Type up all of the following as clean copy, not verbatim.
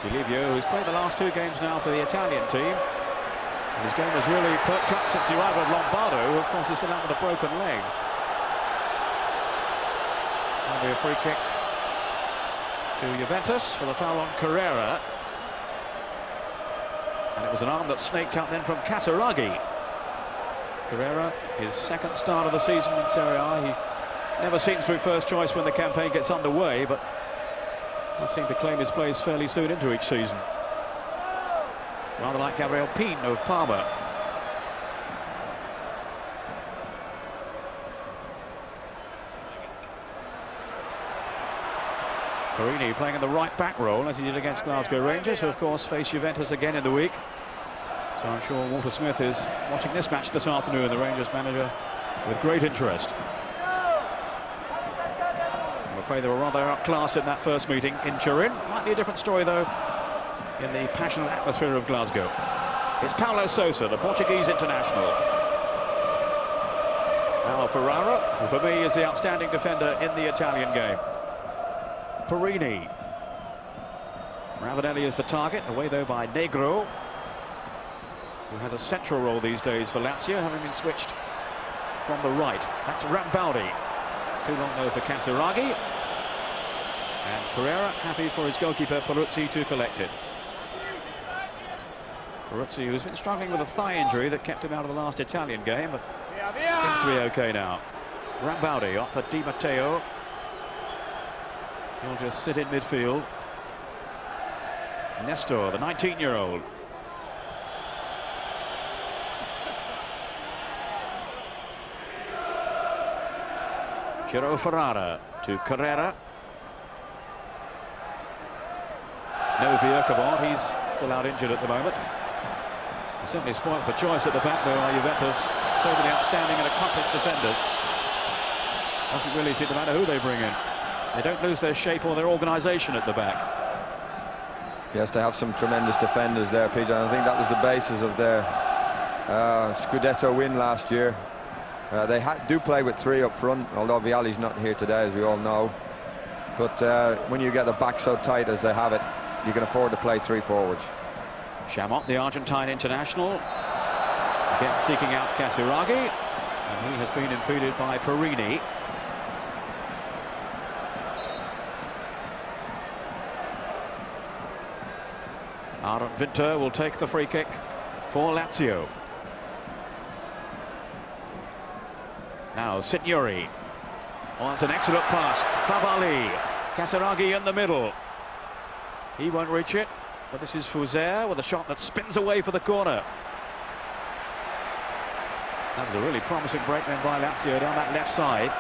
Delivio, who's played the last 2 games now for the Italian team. And his game has really perked up since the arrival of Lombardo, who of course is still out with a broken leg. That'll be a free kick to Juventus for the foul on Carrera. And it was an arm that snaked out then from Casiraghi. Carrera, his 2nd start of the season in Serie A. He never seems to be first choice when the campaign gets underway, but does seem to claim his place fairly soon into each season. Rather like Gabriel Pin of Parma. Perini playing in the right back role as he did against Glasgow Rangers, who of course face Juventus again in the week. So I'm sure Walter Smith is watching this match this afternoon, the Rangers manager, with great interest. I'm afraid they were rather outclassed in that first meeting in Turin. Might be a different story though in the passionate atmosphere of Glasgow. It's Paulo Sousa, the Portuguese international. Now Ferrara, who for me is the outstanding defender in the Italian game. Perini. Ravanelli is the target, away though by Negro, who has a central role these days for Lazio, having been switched from the right. That's Rambaldi. Too long though for Casiraghi. And Carrera happy for his goalkeeper Peruzzi to collect it. Peruzzi, who's been struggling with a thigh injury that kept him out of the last Italian game, but seems to be okay now. Rambaldi up for Di Matteo. He'll just sit in midfield. Nestor, the 19-year-old. Ciro Ferrara to Carrera. No Viercabot, he's still out injured at the moment. He's certainly spoiled for choice at the back though, Juventus. So many outstanding and accomplished defenders. Doesn't really seem to matter who they bring in. They don't lose their shape or their organisation at the back. Yes, they have some tremendous defenders there, Peter. And I think that was the basis of their Scudetto win last year. They do play with 3 up front, although Vialli's not here today, as we all know. But when you get the back so tight as they have it, you can afford to play 3 forwards. Chamot, the Argentine international, again seeking out Casiraghi, and he has been impeded by Perini. Aaron Winter will take the free kick for Lazio. Now Signori. Oh, it's an excellent pass. Favalli. Casiraghi in the middle. He won't reach it, but this is Fuser with a shot that spins away for the corner. That was a really promising break then by Lazio down that left side.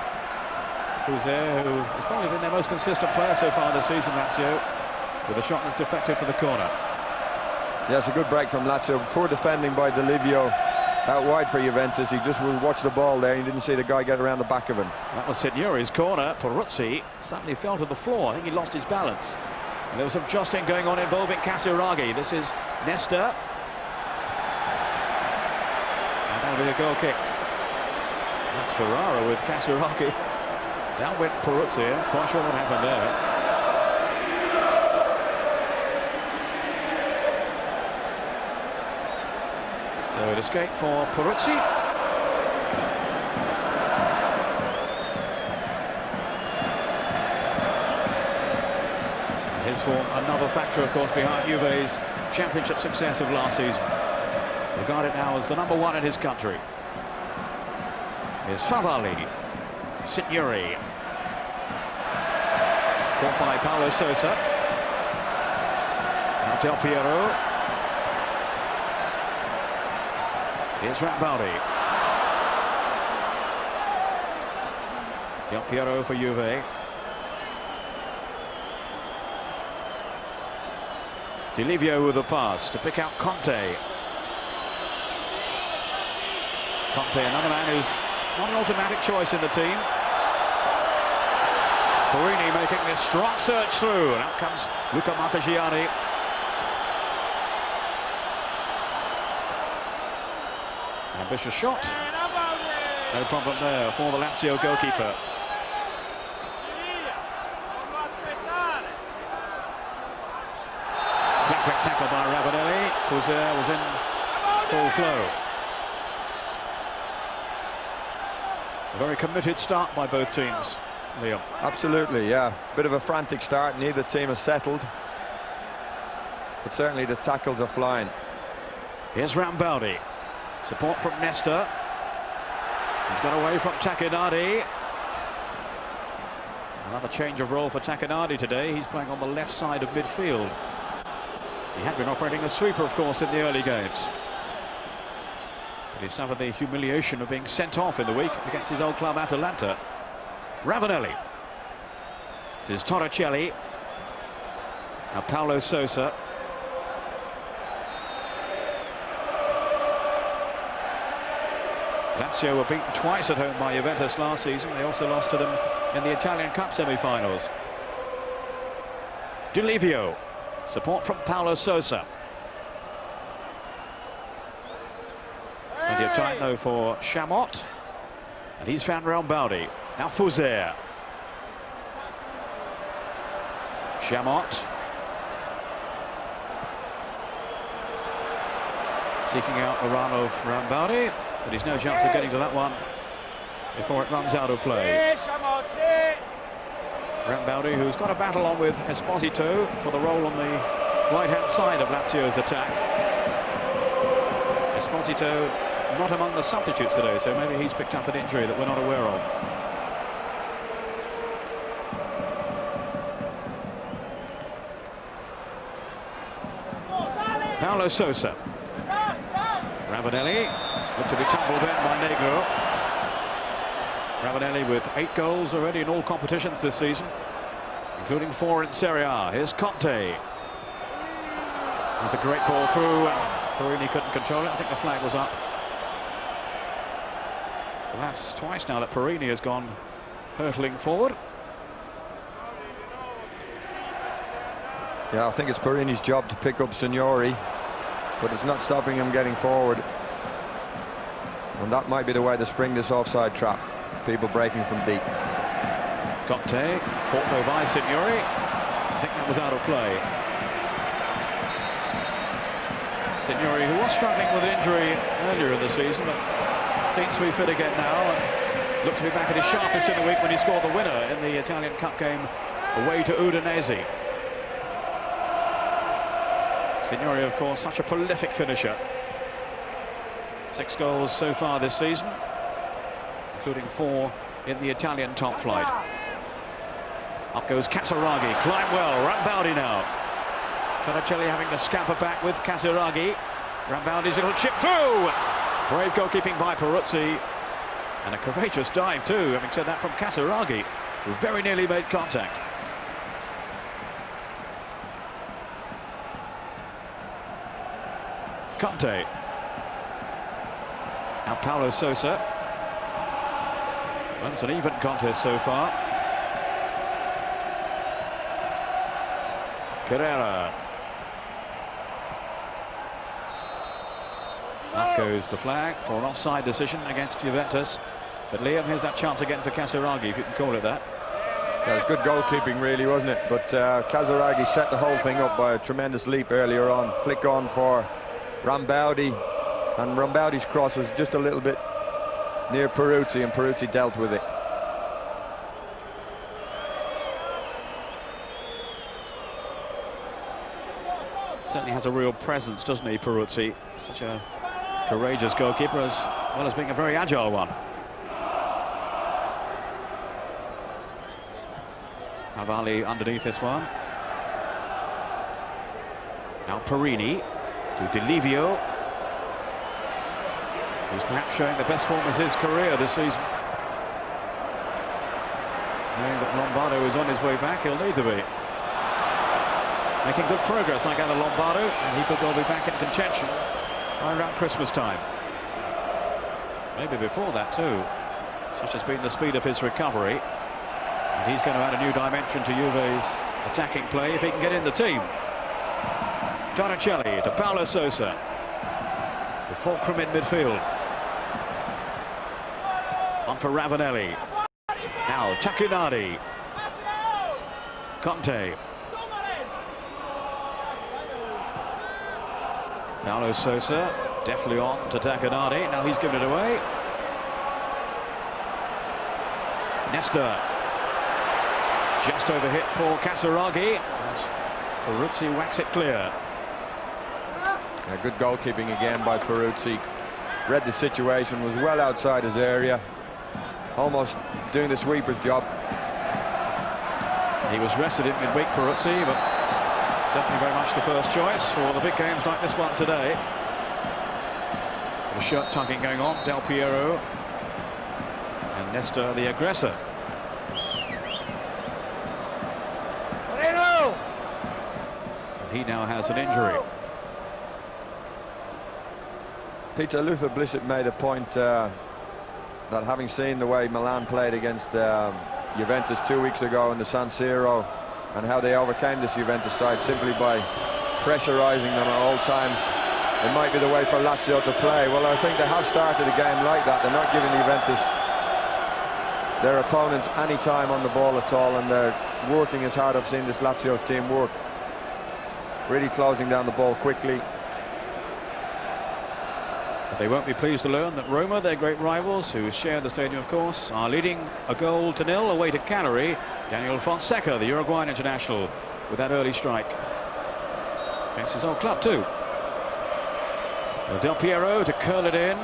Fuser, who has probably been their most consistent player so far this season, Lazio, with a shot that's defective for the corner. Yes, a good break from Lazio. Poor defending by Delivio out wide for Juventus. He just watched the ball there. He didn't see the guy get around the back of him. That was Signori's corner. Peruzzi suddenly fell to the floor. I think he lost his balance. And there was some jostling going on involving Casiraghi. This is Nestor. And that'll be a goal kick. That's Ferrara with Casiraghi. Down went Peruzzi. I'm quite sure what happened there. So an escape for Peruzzi. His form, another factor, of course, behind Juve's championship success of last season. Regarded now as the #1 in his country. Here's Favalli. Signori. Caught by Paulo Sousa. Now Del Piero. Here's Rambaldi. Del Piero for Juve. Delivio with a pass to pick out Conte. Conte, another man who's not an automatic choice in the team. Perini making this strong search through, and out comes Luca Marchegiani. Ambitious shot. No problem there for the Lazio goalkeeper. Quick tackle by Ravanelli. Fouzer was in full flow. A very committed start by both teams, Liam. Absolutely, yeah. Bit of a frantic start. Neither team has settled. But certainly the tackles are flying. Here's Rambaldi. Support from Nesta. He's got away from Takenardi. Another change of role for Takenardi today. He's playing on the left side of midfield. He had been operating as sweeper, of course, in the early games. But he suffered the humiliation of being sent off in the week against his old club Atalanta. Ravanelli. This is Torricelli. Now Paulo Sousa. Lazio were beaten twice at home by Juventus last season. They also lost to them in the Italian Cup semi-finals. Delivio. Support from Paulo Sousa. Plenty of time though for Chamot. And he's found Rambaldi. Now Fouzer. Chamot. Seeking out the run of Rambaldi. But he's no chance of getting to that one before it runs out of play. Rambaldi, who's got a battle on with Esposito for the role on the right-hand side of Lazio's attack. Esposito not among the substitutes today, so maybe he's picked up an injury that we're not aware of. Paulo Sousa. Ravanelli looked to be tumbled in by Negro. Ravanelli with 8 goals already in all competitions this season, including 4 in Serie A. Here's Conte. There's a great ball through, and Perini couldn't control it. I think the flag was up. Well, that's twice now that Perini has gone hurtling forward. Yeah, I think it's Perini's job to pick up Signori, but it's not stopping him getting forward. And that might be the way to spring this offside trap. People breaking from deep. Conte, caught though by Signori. I think that was out of play. Signori, who was struggling with an injury earlier in the season, but seems to be fit again now and looked to be back at his sharpest in the week when he scored the winner in the Italian Cup game away to Udinese. Signori, of course, such a prolific finisher. 6 goals so far this season, including 4 in the Italian top flight. Up goes Casaraghi, climb well, Rambaldi now. Torricelli having to scamper back with Casaraghi. Rambaldi's little chip through. Brave goalkeeping by Peruzzi. And a courageous dive too, having said that, from Casaraghi, who very nearly made contact. Conte. Now Paulo Sousa. Well, it's an even contest so far. Carrera. Up goes the flag for an offside decision against Juventus. But Liam, here's that chance again for Casaraghi, if you can call it that. Yeah, it was good goalkeeping, really, wasn't it? But Casaraghi set the whole thing up by a tremendous leap earlier on. Flick on for Rambaldi, and Rambaldi's cross was just a little bit near Peruzzi, and Peruzzi dealt with it. Certainly has a real presence, doesn't he, Peruzzi? Such a courageous goalkeeper, as well as being a very agile one. Havali underneath this one. Now Perini to Delivio, who's perhaps showing the best form of his career this season. Knowing that Lombardo is on his way back, he'll need to be. Making good progress, I gather, Lombardo, and he could well be back in contention by around Christmas time. Maybe before that too. Such has been the speed of his recovery. And he's going to add a new dimension to Juve's attacking play if he can get in the team. Torricelli to Paulo Sousa. The fulcrum in midfield. On for Ravanelli. Now Takenardi. Conte. Paulo Sousa definitely on to Takanadi. Now he's given it away. Nesta just overhit for Casaraghi as Peruzzi whacks it clear. Yeah, good goalkeeping again by Peruzzi. Read the situation, was well outside his area, almost doing the sweeper's job. He was rested in midweek, Peruzzi, but certainly very much the first choice for the big games like this one today. The shirt tugging going on, Del Piero and Nesta the aggressor. And he now has an injury. Peter Luther Blissett made a point that having seen the way Milan played against Juventus 2 weeks ago in the San Siro, and how they overcame this Juventus side simply by pressurising them at all times, it might be the way for Lazio to play. Well, I think they have started a game like that. They're not giving Juventus, their opponents, any time on the ball at all, and they're working as hard. I've seen this Lazio's team work, really closing down the ball quickly. But they won't be pleased to learn that Roma, their great rivals, who share the stadium of course, are leading 1-0 away to Cagliari. Daniel Fonseca, the Uruguayan international, with that early strike against his old club too. Well, Del Piero to curl it in.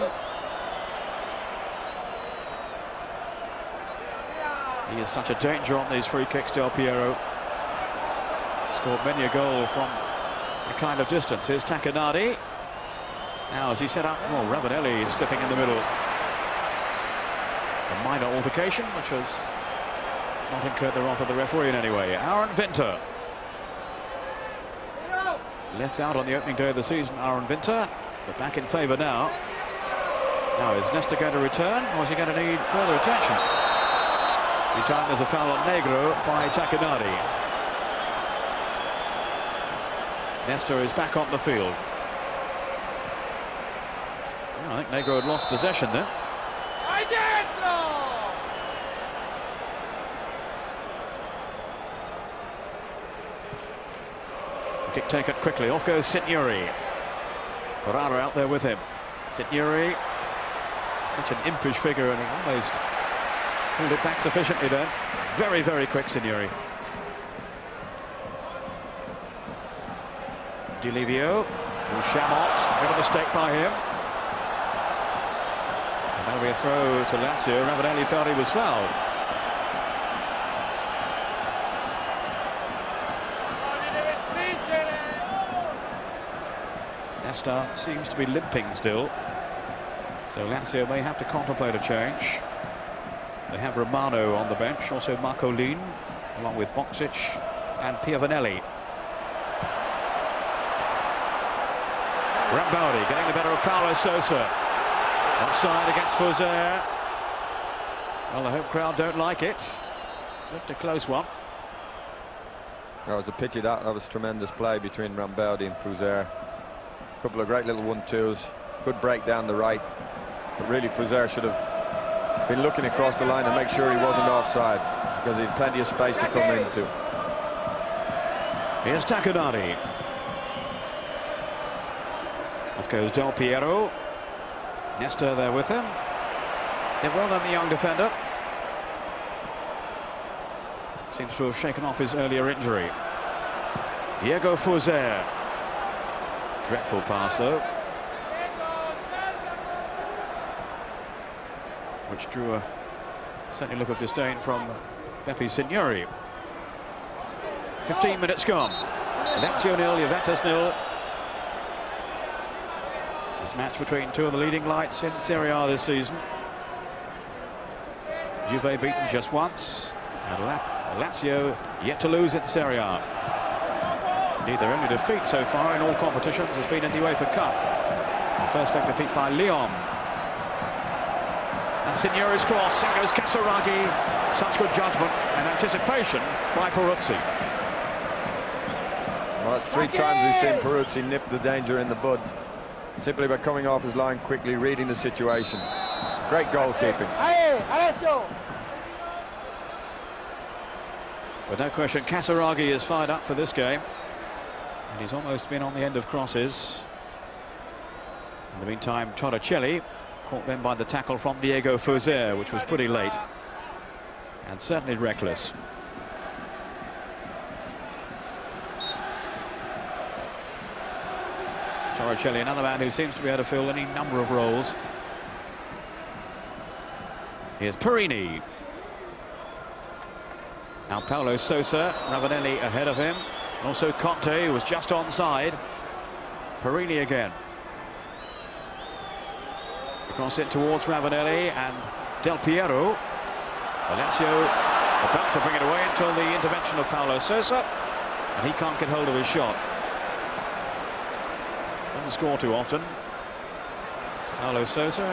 He is such a danger on these free kicks, Del Piero. Scored many a goal from a kind of distance. Here's Takanadi. Now as he set up, well, Ravanelli is slipping in the middle. A minor altercation which has not incurred the wrath of the referee in any way. Aaron Vinter. Left out on the opening day of the season, Aaron Vinter, but back in favour now. Now is Nesta going to return, or is he going to need further attention? Every time there's a foul on Negro by Takanadi. Nesta is back on the field. I think Negro had lost possession then. Kick taken quickly. Off goes Signori. Ferrara out there with him. Signori, such an impish figure, and he almost pulled it back sufficiently then. Very, very quick, Signori. Di Livio, Chamot, a bit of a mistake by him. And that'll be a throw to Lazio. Ravanelli felt he was fouled. Nesta seems to be limping still, so Lazio may have to contemplate a change. They have Romano on the bench, also Marcolin, along with Boksic and Piovanelli. Rambaldi getting the better of Paulo Sousa. Offside against Fauzer. Well, the home crowd don't like it. Looked a close one. That was a pity. That was tremendous play between Rambaldi and Fauzer. A couple of great little 1-2s. Good break down the right. But really, Fauzer should have been looking across the line to make sure he wasn't offside, because he had plenty of space to come into. Here's Takanadi. Off goes Del Piero. Nesta there with him. Did well done, the young defender. Seems to have shaken off his earlier injury. Diego Fauzer. Dreadful pass though, which drew a certainly look of disdain from Beppe Signori. 15 minutes gone. Lazio 0, Juventus 0. This match between two of the leading lights in Serie A this season. Juve beaten just once, and Lazio yet to lose in Serie A. Indeed, their only defeat so far in all competitions has been in the UEFA Cup. The first leg defeat by Lyon. And Signori's cross, in goes Casaraghi. Such good judgment and anticipation by Peruzzi. Well, that's 3 times we've seen Peruzzi nip the danger in the bud, simply by coming off his line quickly, reading the situation. Great goalkeeping. But no question, Casaraghi is fired up for this game. And he's almost been on the end of crosses. In the meantime, Torricelli caught then by the tackle from Diego Fuser, which was pretty late and certainly reckless. Torricelli, another man who seems to be able to fill any number of roles. Here's Perini. Now Paulo Sousa, Ravanelli ahead of him. Also Conte, who was just onside. Perini again. Across it towards Ravanelli and Del Piero. Lazio about to bring it away until the intervention of Paulo Sousa, and he can't get hold of his shot. Doesn't score too often. Paulo Sousa,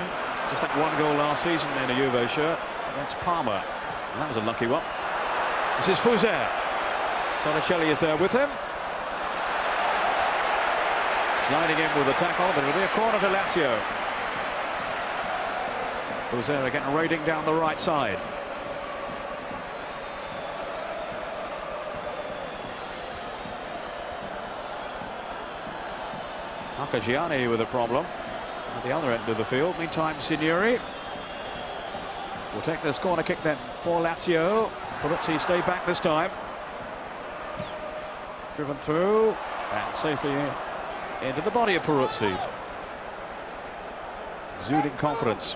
just that one goal last season in a Juve shirt against Parma, and that was a lucky one. This is Fuser. Torricelli is there with him. Sliding in with the tackle, but it'll be a corner to Lazio. Fuser again raiding down the right side. Gianni with a problem at the other end of the field. Meantime, Signori will take this corner kick then for Lazio. Peruzzi stayed back this time. Driven through and safely into the body of Peruzzi. Exuding confidence.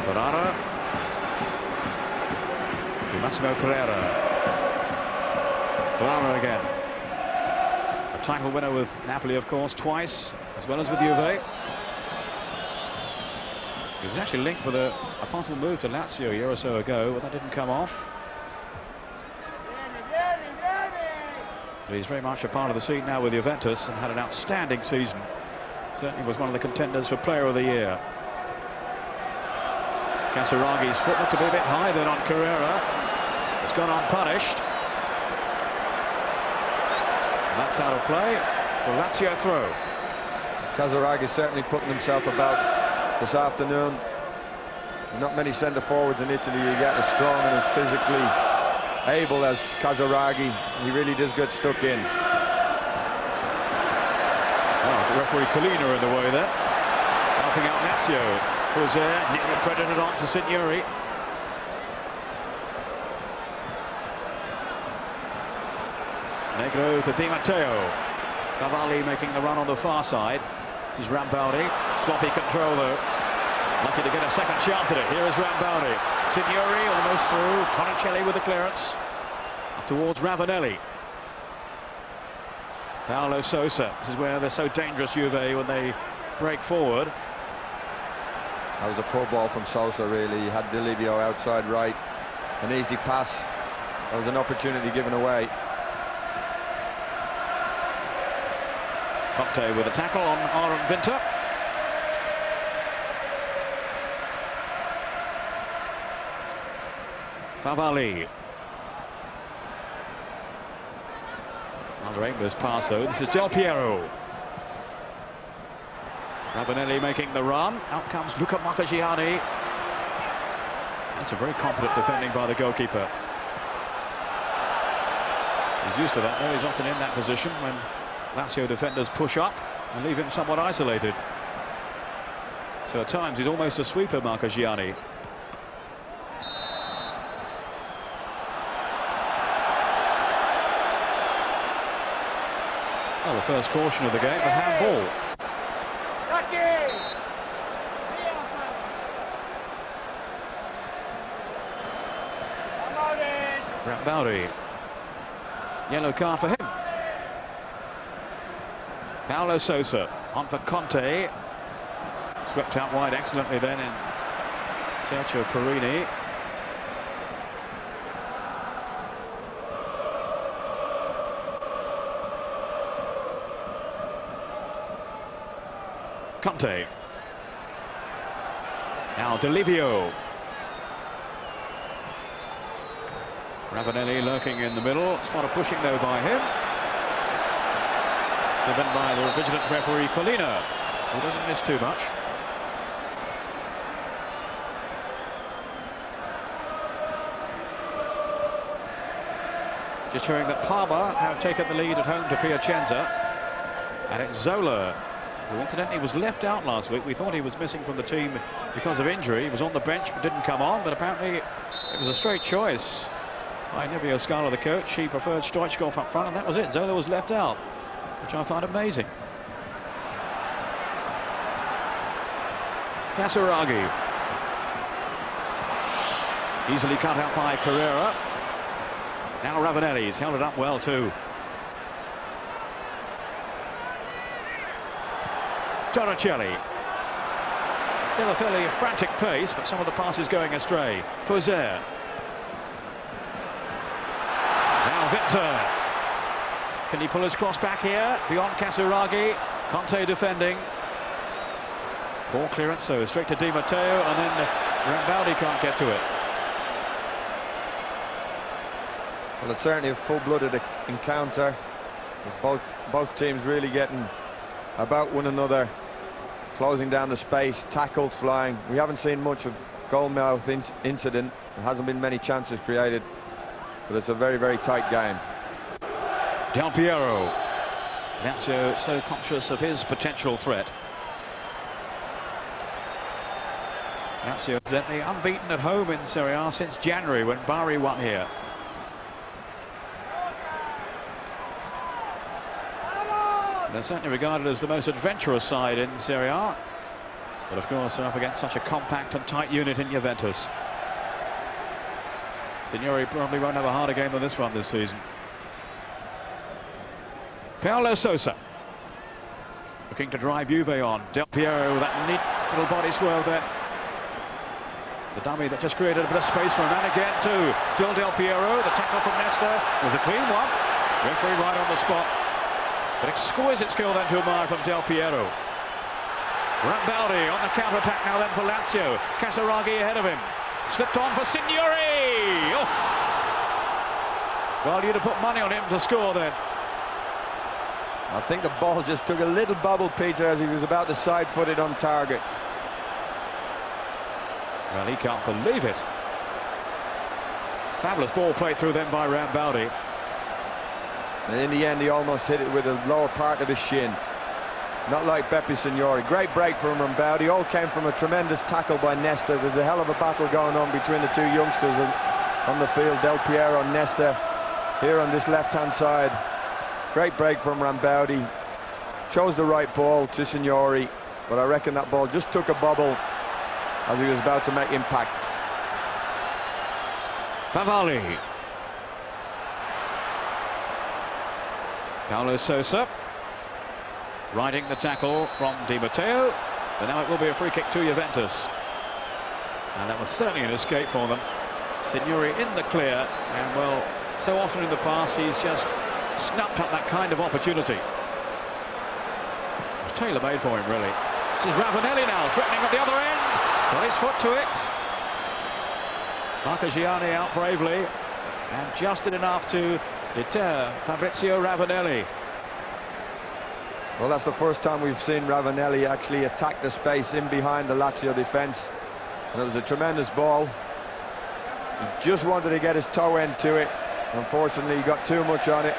Ferrara to Massimo Carrera. Ferrara again. A title winner with Napoli, of course, twice, as well as with Juve. He was actually linked with a possible move to Lazio a year or so ago, but that didn't come off. But he's very much a part of the scene now with Juventus and had an outstanding season. Certainly was one of the contenders for Player of the Year. Casaragi's foot looked to be a bit high then on Carrera. It's gone unpunished. And that's out of play. The Lazio throw. Casaragi certainly putting himself about this afternoon. Not many centre forwards in Italy you get as strong and as physically able as Casaragi. He really does get stuck in. Oh, the referee Collina in the way there, helping out Lazio. Fuser nearly threaded it on to Signori. Negro to Di Matteo. Cavalli making the run on the far side. This is Rambaldi. Sloppy control though. Lucky to get a second chance at it. Here is Rambaldi. Signori almost through. Torricelli with the clearance. Up towards Ravanelli. Paulo Sousa. This is where they're so dangerous, Juve, when they break forward. That was a poor ball from Sousa, really. He had Delivio outside right. An easy pass. That was an opportunity given away. Conte with a tackle on Aaron Winter. Favalli. Another aimless pass though. This is Del Piero. Ravanelli making the run. Out comes Luca Marcagiani. That's a very confident defending by the goalkeeper. He's used to that though. He's often in that position when Lazio defenders push up and leave him somewhat isolated. So at times he's almost a sweeper, Marcagiani. Well, the first caution of the game, the handball. Rambaldi. Yellow card for him. Paulo Sousa on for Conte. Swept out wide excellently then in search of Perini. Conte. Now Delivio. Ravanelli lurking in the middle. Spot of pushing though by him. Given by the vigilant referee Collina, who doesn't miss too much. Just hearing that Parma have taken the lead at home to Piacenza. And it's Zola, who incidentally was left out last week. We thought he was missing from the team because of injury. He was on the bench but didn't come on, but apparently it was a straight choice by Nevio Scala, the coach. He preferred Stoichkov up front, and that was it. Zola was left out, which I find amazing. Casaraghi. Easily cut out by Carrera. Now Ravanelli's held it up well too. Torricelli. Still a fairly frantic pace, but some of the passes going astray. Fauzer. Now Victor. Can he pull his cross back here? Beyond Casaraghi. Conte defending. Poor clearance, so straight to Di Matteo, and then Rambaldi can't get to it. Well, it's certainly a full-blooded encounter. With both teams really getting about one another, closing down the space, tackles flying. We haven't seen much of goalmouth incident. There hasn't been many chances created, but it's a very, very tight game. Del Piero. Lazio so conscious of his potential threat. Lazio evidently unbeaten at home in Serie A since January when Bari won here. They're certainly regarded as the most adventurous side in Serie A, but of course they're up against such a compact and tight unit in Juventus. Signori probably won't have a harder game than this one this season. Paulo Sousa looking to drive Juve on. Del Piero with that neat little body swerve there. The dummy that just created a bit of space for him, and again too. Still Del Piero. The tackle from Nesta was a clean one. Referee right on the spot. But exquisite skill then to admire from Del Piero. Rambaldi on the counter-attack now then for Lazio. Casaraghi ahead of him. Slipped on for Signori. Oh! Well, you'd have put money on him to score then. I think the ball just took a little bubble, Peter, as he was about to side-foot it on target. Well, he can't believe it. Fabulous ball played through then by Rambaldi. And in the end, he almost hit it with the lower part of his shin. Not like Beppe Signori. Great break from Rambaldi. All came from a tremendous tackle by Nesta. There's a hell of a battle going on between the two youngsters on the field. Del Piero and Nesta here on this left-hand side. Great break from Rambaldi. Chose the right ball to Signori, but I reckon that ball just took a bubble as he was about to make impact. Favalli. Paulo Sousa riding the tackle from Di Matteo, but now it will be a free kick to Juventus, and that was certainly an escape for them. Signori in the clear, and well, so often in the past he's just snapped up that kind of opportunity. It's tailor-made for him, really. This is Ravanelli now threatening at the other end. Got his foot to it. Marcagiani out bravely, and just did enough to deter Fabrizio Ravanelli. Well, that's the first time we've seen Ravanelli actually attack the space in behind the Lazio defence, and it was a tremendous ball. He just wanted to get his toe end to it. Unfortunately, he got too much on it,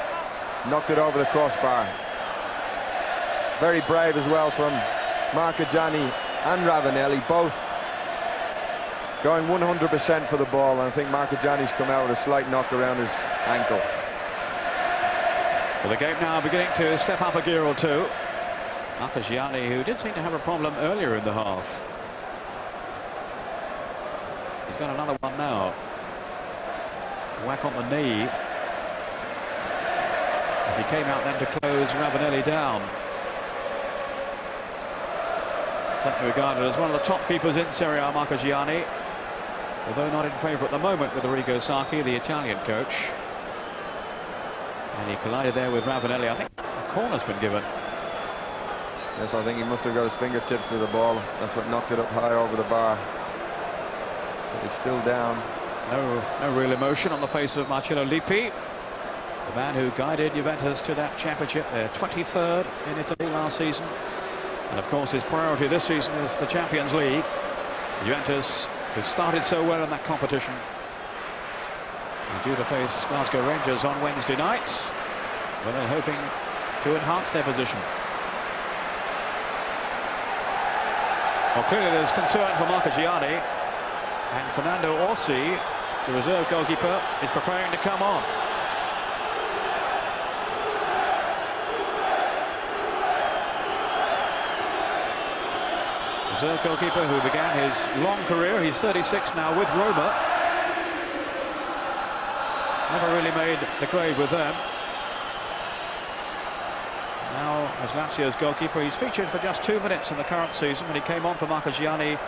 knocked it over the crossbar. Very brave as well from Marcagiani and Ravanelli, both going 100% for the ball, and I think Marcagiani's come out with a slight knock around his ankle. Well, the game now beginning to step up a gear or two. Marcagiani, who did seem to have a problem earlier in the half. He's got another one now. Whack on the knee as he came out then to close Ravanelli down. Certainly regarded as one of the top keepers in Serie A, Marcagiani, although not in favour at the moment with Arrigo Sacchi, the Italian coach. And he collided there with Ravanelli. I think a corner's been given. Yes, I think he must have got his fingertips to the ball. That's what knocked it up high over the bar. But he's still down. No real emotion on the face of Marcello Lippi, the man who guided Juventus to that championship, their 23rd in Italy last season. And of course his priority this season is the Champions League. Juventus, who started so well in that competition, They're due to face Glasgow Rangers on Wednesday night, where they're hoping to enhance their position. Well, clearly there's concern for Marchigiani, and Fernando Orsi, the reserve goalkeeper, is preparing to come on. Reserve goalkeeper who began his long career, he's 36 now, with Roma. Never really made the grade with them. Now, as Lazio's goalkeeper, he's featured for just 2 minutes in the current season when he came on for Marchigiani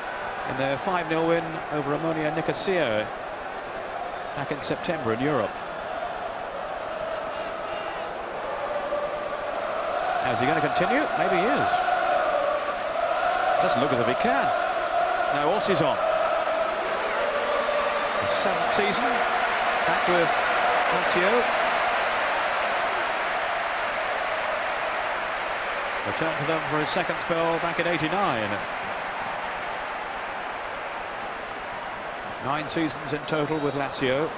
in their 5-0 win over Ammonia Nicosia back in September in Europe. Is he going to continue? Maybe he is. Doesn't look as if he can. No, Orsi's on. His 7th season back with Lazio. Returned to them for his 2nd spell back in '89. 9 seasons in total with Lazio.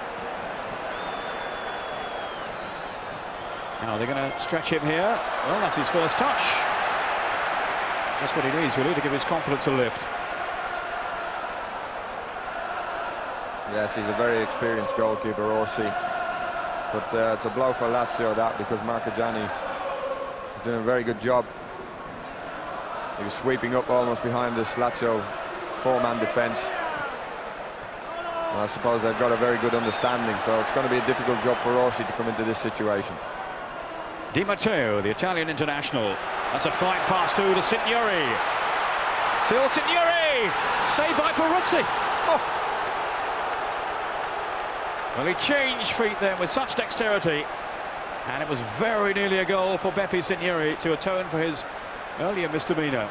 Now they're going to stretch him here. Well, that's his first touch. Just what he needs, really, to give his confidence a lift. Yes, he's a very experienced goalkeeper, Orsi. But it's a blow for Lazio, that, because Marchigiani is doing a very good job. He was sweeping up almost behind this Lazio 4-man defence. And I suppose they've got a very good understanding, so it's going to be a difficult job for Orsi to come into this situation. Di Matteo, the Italian international. That's a fine pass to Signori. Still Signori! Saved by Peruzzi. Oh. Well, he changed feet there with such dexterity, and it was very nearly a goal for Beppe Signori to atone for his earlier misdemeanor.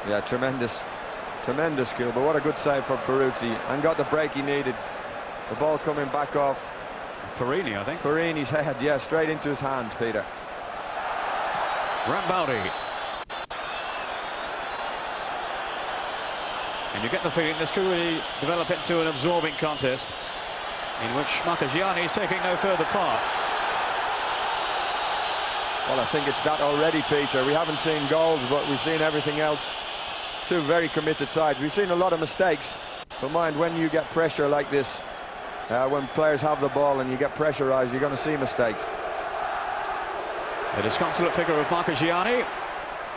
Yeah, tremendous skill, but what a good save for Peruzzi, and got the break he needed. The ball coming back off Perini, I think. Perini's head, yeah, straight into his hands, Peter. Rambaldi. And you get the feeling this could really develop into an absorbing contest in which Marchigiani is taking no further part. Well, I think it's that already, Peter. We haven't seen goals, but we've seen everything else. 2 very committed sides. We've seen a lot of mistakes, but mind, when you get pressure like this, when players have the ball and you get pressurised, you're going to see mistakes. The disconsolate figure of Marchigiani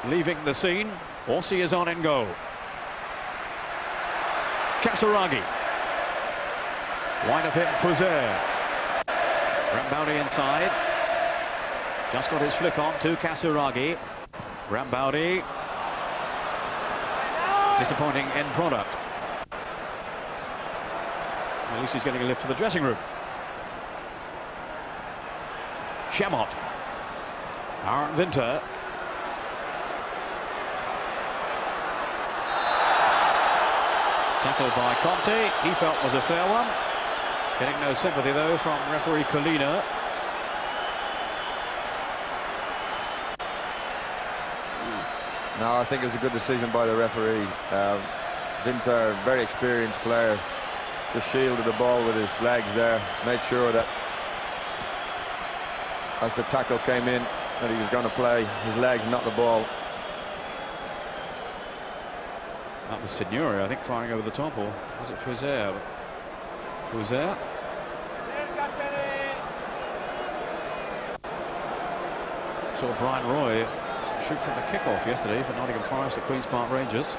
leaving the scene. Orsi is on in goal. Casaraghi. Wide of him, Fuser. Rambaldi inside. Just got his flick on to Casaraghi. Rambaldi. Disappointing end product. At least he's getting a lift to the dressing room. Chamot. Aaron Winter. Tackled by Conte. He felt was a fair one. Getting no sympathy, though, from referee Colina. No, I think it was a good decision by the referee. Winter, very experienced player, just shielded the ball with his legs there, made sure that as the tackle came in that he was going to play his legs, not the ball. That was Signori, I think, firing over the top, or was it Fuser? Fuser. Saw Brian Roy shoot from the kickoff yesterday for Nottingham Forest at Queen's Park Rangers.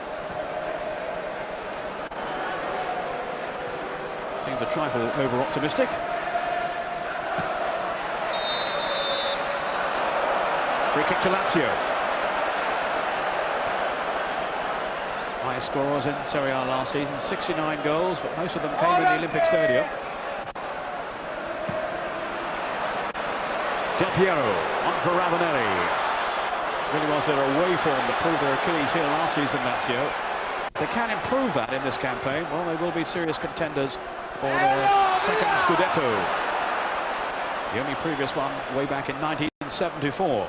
Seems a trifle over-optimistic. Free kick to Lazio. Highest scorers in Serie A last season, 69 goals, but most of them came in the Olympic Stadium. Del Piero, on for Ravanelli. Really was their away form that proved their Achilles heel last season, Lazio. They can improve that in this campaign. Well, they will be serious contenders for their 2nd Scudetto. The only previous one way back in 1974.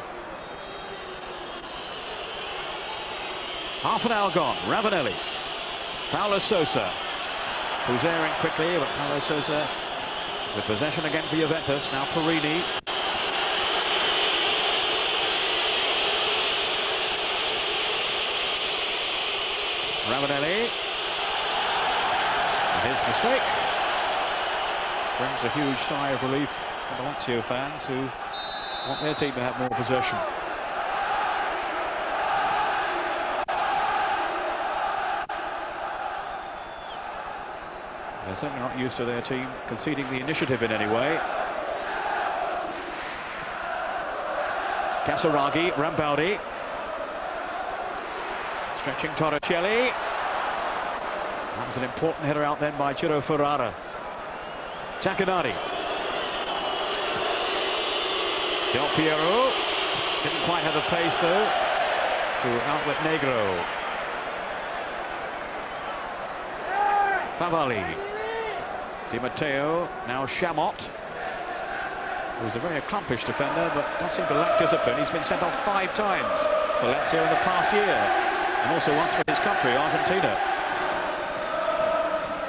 Half an hour gone. Ravanelli. Paulo Sousa. Fuser in quickly, but Paulo Sousa with possession again for Juventus. Now Perini. Ravanelli. And his mistake brings a huge sigh of relief for the Lazio fans who want their team to have more possession. They're certainly not used to their team conceding the initiative in any way. Casaraghi, Rambaldi. Stretching Torricelli. That was an important header out then by Ciro Ferrara. Tacchinardi. Del Piero. Didn't quite have the pace though to outwit Negro. Favalli. Di Matteo, now Chamot, who's a very accomplished defender but does seem to lack discipline. He's been sent off 5 times for Lazio in the past year, and also once for his country, Argentina.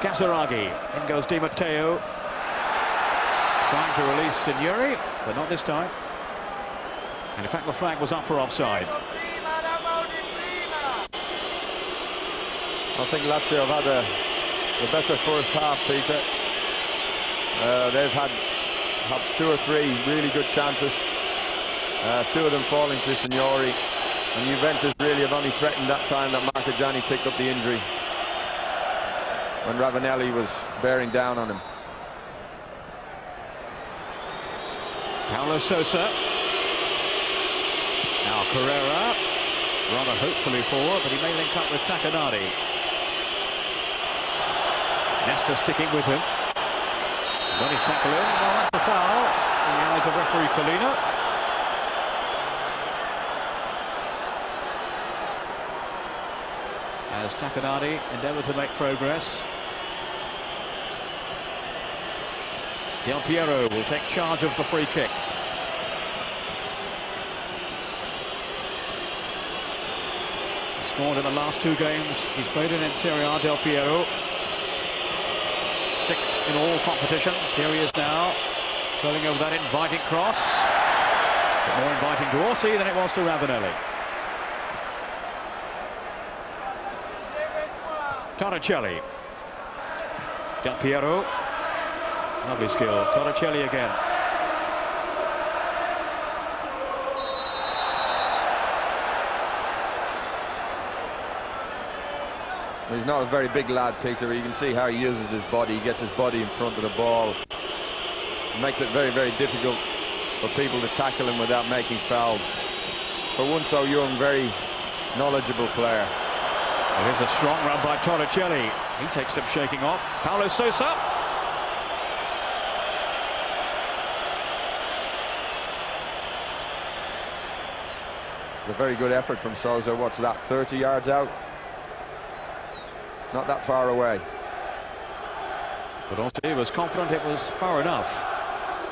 Casaraghi, in goes Di Matteo, trying to release Signori, but not this time. And in fact the flag was up for offside. I think Lazio have had a better first half, Peter. They've had perhaps 2 or 3 really good chances, 2 of them falling to Signori, and Juventus really have only threatened that time that Marchegiani picked up the injury when Ravanelli was bearing down on him. Paulo Sousa. Now Carrera, rather hopefully forward, but he may link up with Tacchinardi. Nesta sticking with him. Got his tackle in. Well, that's a foul in the eyes of referee Colina. As Tacchinardi endeavoured to make progress. Del Piero will take charge of the free kick. Scored in the last 2 games he's played in Serie A, Del Piero. 6 in all competitions. Here he is now, curling over that inviting cross. But more inviting to Orsi than it was to Ravanelli. Torricelli. Del Piero. Lovely skill. Torricelli again. He's not a very big lad, Peter. You can see how he uses his body. He gets his body in front of the ball. It makes it very, very difficult for people to tackle him without making fouls. For one so young, very knowledgeable player. It is a strong run by Torricelli. He takes some shaking off. Paulo Sousa. It's a very good effort from Sousa. What's that, 30 yards out? Not that far away. But also he was confident it was far enough.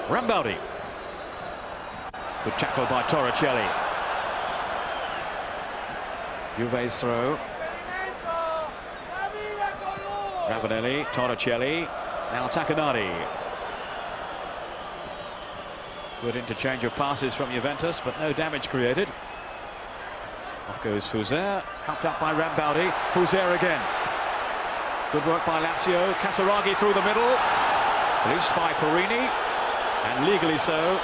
Rambaldi. Good tackle by Torricelli. Juve's throw. Ravanelli, Torricelli, now Tacchinardi. Good interchange of passes from Juventus, but no damage created. Off goes Fuser, helped up by Rambaldi. Fuser again. Good work by Lazio. Casaraghi through the middle. Released by Perini, and legally so.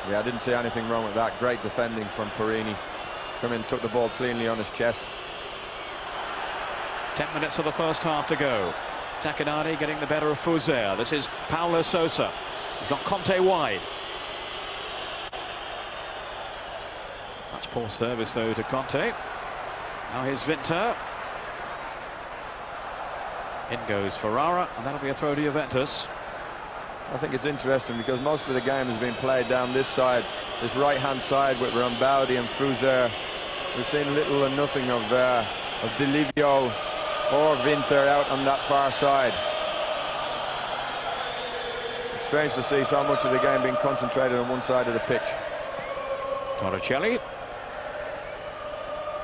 Yeah, I didn't see anything wrong with that. Great defending from Perini. Come in, took the ball cleanly on his chest. 10 minutes of the first half to go. Tacchinardi getting the better of Fuser. This is Paulo Sousa. He's got Conte wide. Such poor service though to Conte. Now here's Vinter. In goes Ferrara, and that'll be a throw to Juventus. I think it's interesting because most of the game has been played down this side, this right-hand side with Rambaldi and Fuser. We've seen little or nothing of Di Livio or Vinter out on that far side. It's strange to see so much of the game being concentrated on one side of the pitch. Torricelli.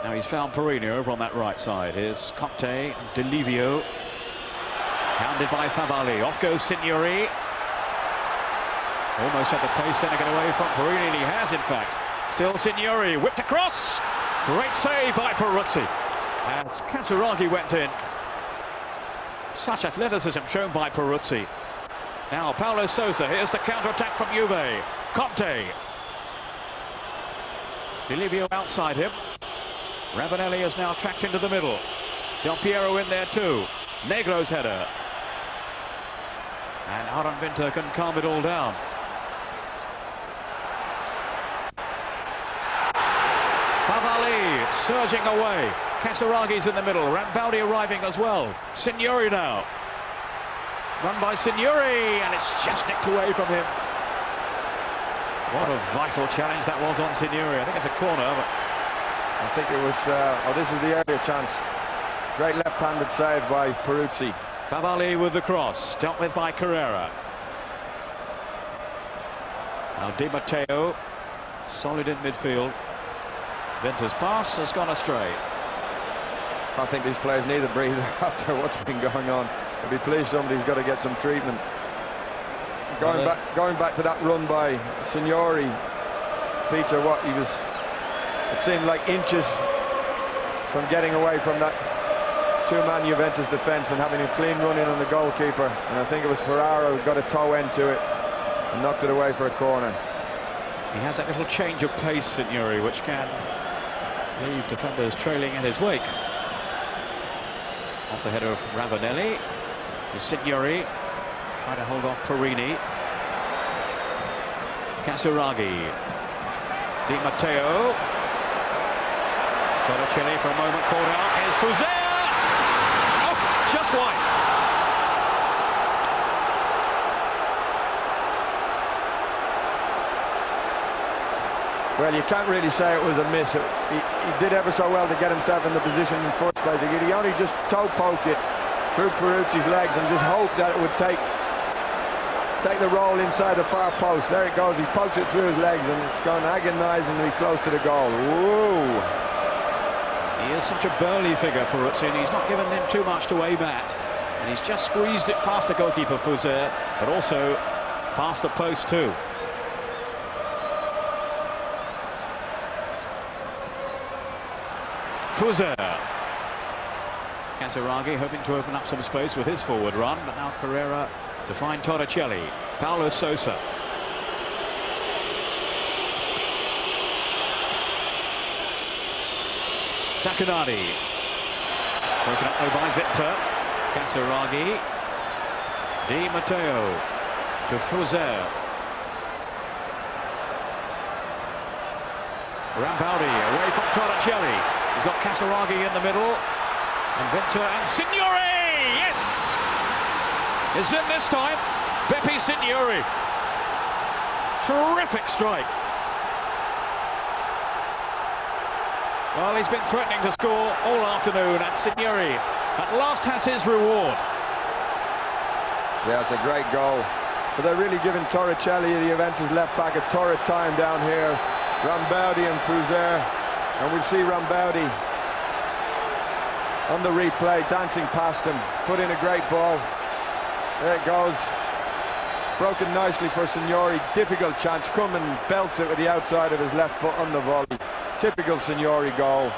Now he's found Perini over on that right side. Here's Conte and Delivio. Hounded by Favalli. Off goes Signori. Almost had the pace then to get away from Perini, and he has in fact. Still Signori, whipped across. Great save by Peruzzi. As Casaraghi went in. Such athleticism shown by Peruzzi. Now Paulo Sousa, here's the counter-attack from Juve. Conte. Delivio outside him. Ravanelli is now tracked into the middle. Del Piero in there too. Negro's header. And Aaron Winter can calm it all down. Favalli surging away. Casaraghi's in the middle. Rambaldi arriving as well. Signori now. Run by Signori, and it's just nicked away from him. What a vital challenge that was on Signori. I think it's a corner, but I think it was, this is the earlier chance. Great left-handed save by Peruzzi. Favalli with the cross, dealt with by Carrera. Now Di Matteo, solid in midfield. Winter's pass has gone astray. I think these players need a breather after what's been going on. I'd be pleased somebody's got to get some treatment. Going back to that run by Signori, Peter, it seemed like inches from getting away from that two-man Juventus defence and having a clean run in on the goalkeeper. And I think it was Ferraro who got a toe end to it and knocked it away for a corner. He has that little change of pace, Signori, which can leave defenders trailing in his wake. Off the header of Ravanelli is Signori trying to hold off Perini. Casaraghi. Di Matteo. Torricelli for a moment caught out. Here's Fuzet. Oh, just wide. Well, you can't really say it was a miss. He did ever so well to get himself in the position in first place. He only just toe poke it through Peruzzi's legs and just hope that it would take the roll inside the far post. There it goes. He pokes it through his legs and it's gone agonisingly close to the goal. Whoa! He is such a burly figure, Peruzzi, and he's not given him too much to aim at. And he's just squeezed it past the goalkeeper, Fuzet, but also past the post too. Fuzet. Casaraghi hoping to open up some space with his forward run, but now Carrera to find Torricelli. Paulo Sousa. Takanadi. Broken up though by Victor. Casaraghi. Di Matteo to Fuzet. Rambaldi away from Torricelli. He's got Casaraghi in the middle. And Winter and Signori! Yes! Is in this time. Beppe Signori. Terrific strike. Well, he's been threatening to score all afternoon, and Signori at last has his reward. Yeah, it's a great goal. But they're really giving Torricelli, the Juventus left back, a torrid time down here. Rambaldi and Fuzet. And we'll see Rambaldi on the replay, dancing past him, put in a great ball. There it goes. Broken nicely for Signori. Difficult chance. Come and belts it with the outside of his left foot on the volley. Typical Signori goal.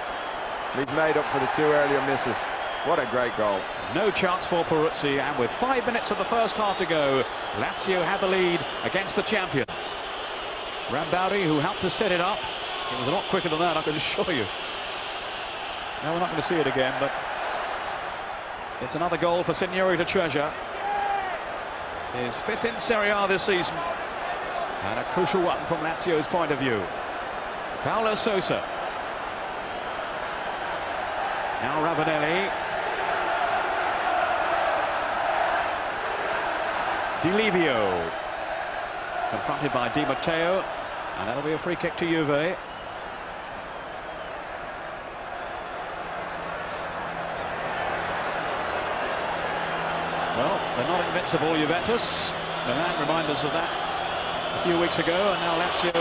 He's made up for the two earlier misses. What a great goal. No chance for Peruzzi, and with 5 minutes of the first half to go, Lazio had the lead against the champions. Rambaldi, who helped to set it up. It was a lot quicker than that, I can assure you. No, we're not going to see it again, but it's another goal for Signori to treasure. His 5th in Serie A this season, and a crucial one from Lazio's point of view. Paulo Sousa. Now Ravanelli. Delivio. Confronted by Di Matteo, and that'll be a free kick to Juve. Well, they're not invincible, Juventus. Milan reminded us of that a few weeks ago, and now Lazio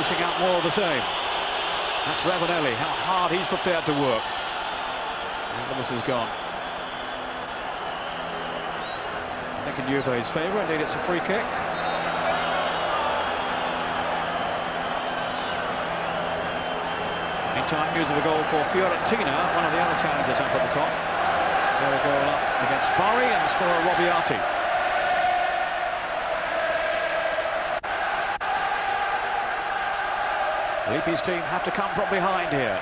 dishing out more of the same. That's Ravanelli, how hard he's prepared to work. And the miss is gone. I think in Juve's favour, indeed it's a free kick. Meantime, news of a goal for Fiorentina, one of the other challengers up at the top. They're a goal up against Bari and the scorer Robbiati. Lippi's team have to come from behind here.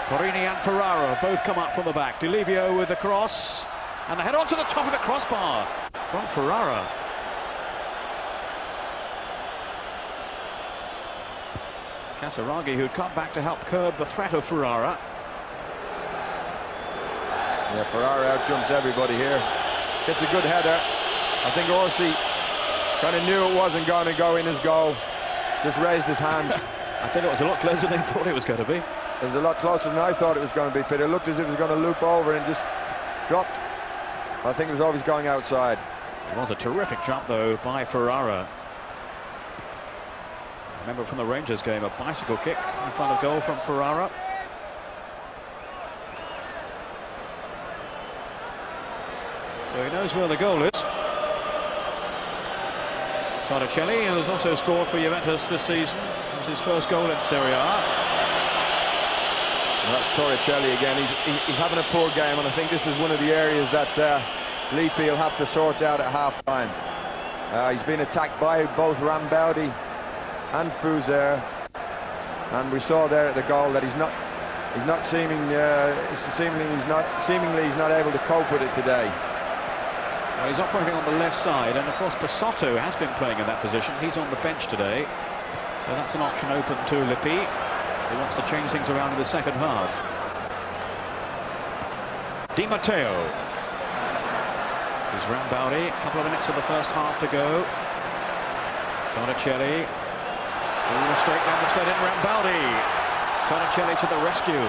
Porini and Ferrara both come up from the back. Delivio with the cross. And the head onto the top of the crossbar from Ferrara. Casaraghi, who'd come back to help curb the threat of Ferrara. Yeah, Ferrara out-jumps everybody here. Gets a good header. I think Orsi kind of knew it wasn't going to go in his goal. Just raised his hands. I tell you, it was a lot closer than he thought it was going to be. It was a lot closer than I thought it was going to be, Peter. It looked as if it was going to loop over and just dropped. I think it was always going outside. It was a terrific jump, though, by Ferrara. Remember from the Rangers game, a bicycle kick in front of goal from Ferrara. So he knows where the goal is. Torricelli, who has also scored for Juventus this season. It was his first goal in Serie A. Well, that's Torricelli again. He's having a poor game, and I think this is one of the areas that Lippi will have to sort out at half-time. He's been attacked by both Rambaudi and Fuser, and we saw there at the goal that he's not seemingly he's not able to cope with it today. Well, he's operating on the left side, and of course Pasotto has been playing in that position. He's on the bench today, so that's an option open to Lippi. He wants to change things around in the second half. Di Matteo. There's Rambaudi. A couple of minutes of the first half to go. Torricelli. A mistake then that's led in Rambaudi. Torricelli to the rescue.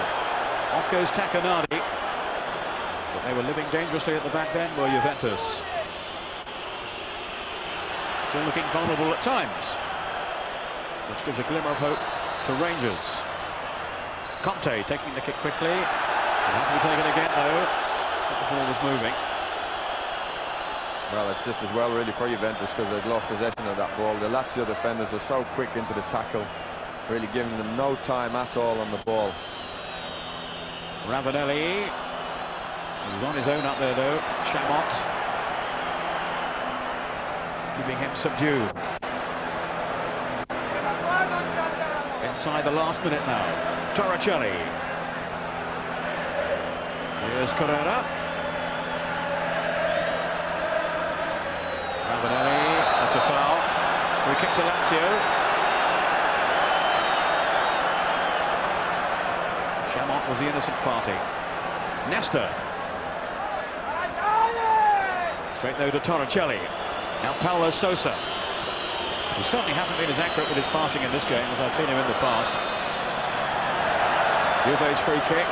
Off goes Takanadi. But they were living dangerously at the back then, were Juventus. Still looking vulnerable at times, which gives a glimmer of hope to Rangers. Conte taking the kick quickly. It'll have to be taken again, though. The ball was moving. Well, it's just as well really for Juventus because they've lost possession of that ball. The Lazio defenders are so quick into the tackle, really giving them no time at all on the ball. Ravanelli. He was on his own up there, though. Chamot. Keeping him subdued. Inside the last minute now. Torricelli. Here's Carrera. Ravanelli. That's a foul. Free kick to Lazio. Chamot was the innocent party. Nesta. Straight though to Torricelli. Now Paulo Sousa, who certainly hasn't been as accurate with his passing in this game as I've seen him in the past. Juve's free kick.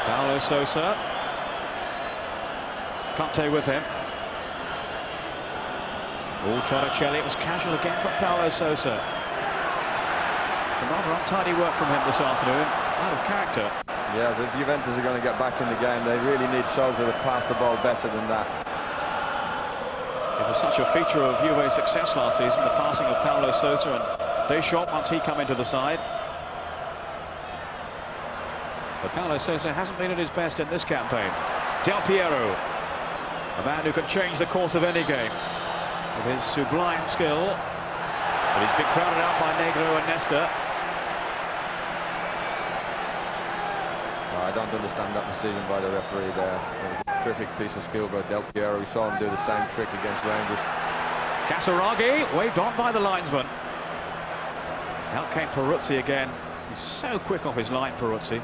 Paulo Sousa. Conte with him. Oh, Torricelli. It was casual again from Paulo Sousa. Some rather untidy work from him this afternoon. Out of character. Yeah, if Juventus are going to get back in the game, they really need Sousa to pass the ball better than that. It was such a feature of Juve's success last season, the passing of Paulo Sousa, and they shot once he come into the side. But Paulo Sousa hasn't been at his best in this campaign. Del Piero, a man who can change the course of any game with his sublime skill. But he's been crowded out by Negro and Nesta. I don't understand that decision by the referee there. It was a terrific piece of skill by Del Piero. We saw him do the same trick against Rangers. Casaraghi waved on by the linesman. Out came Peruzzi again. He's so quick off his line, Peruzzi.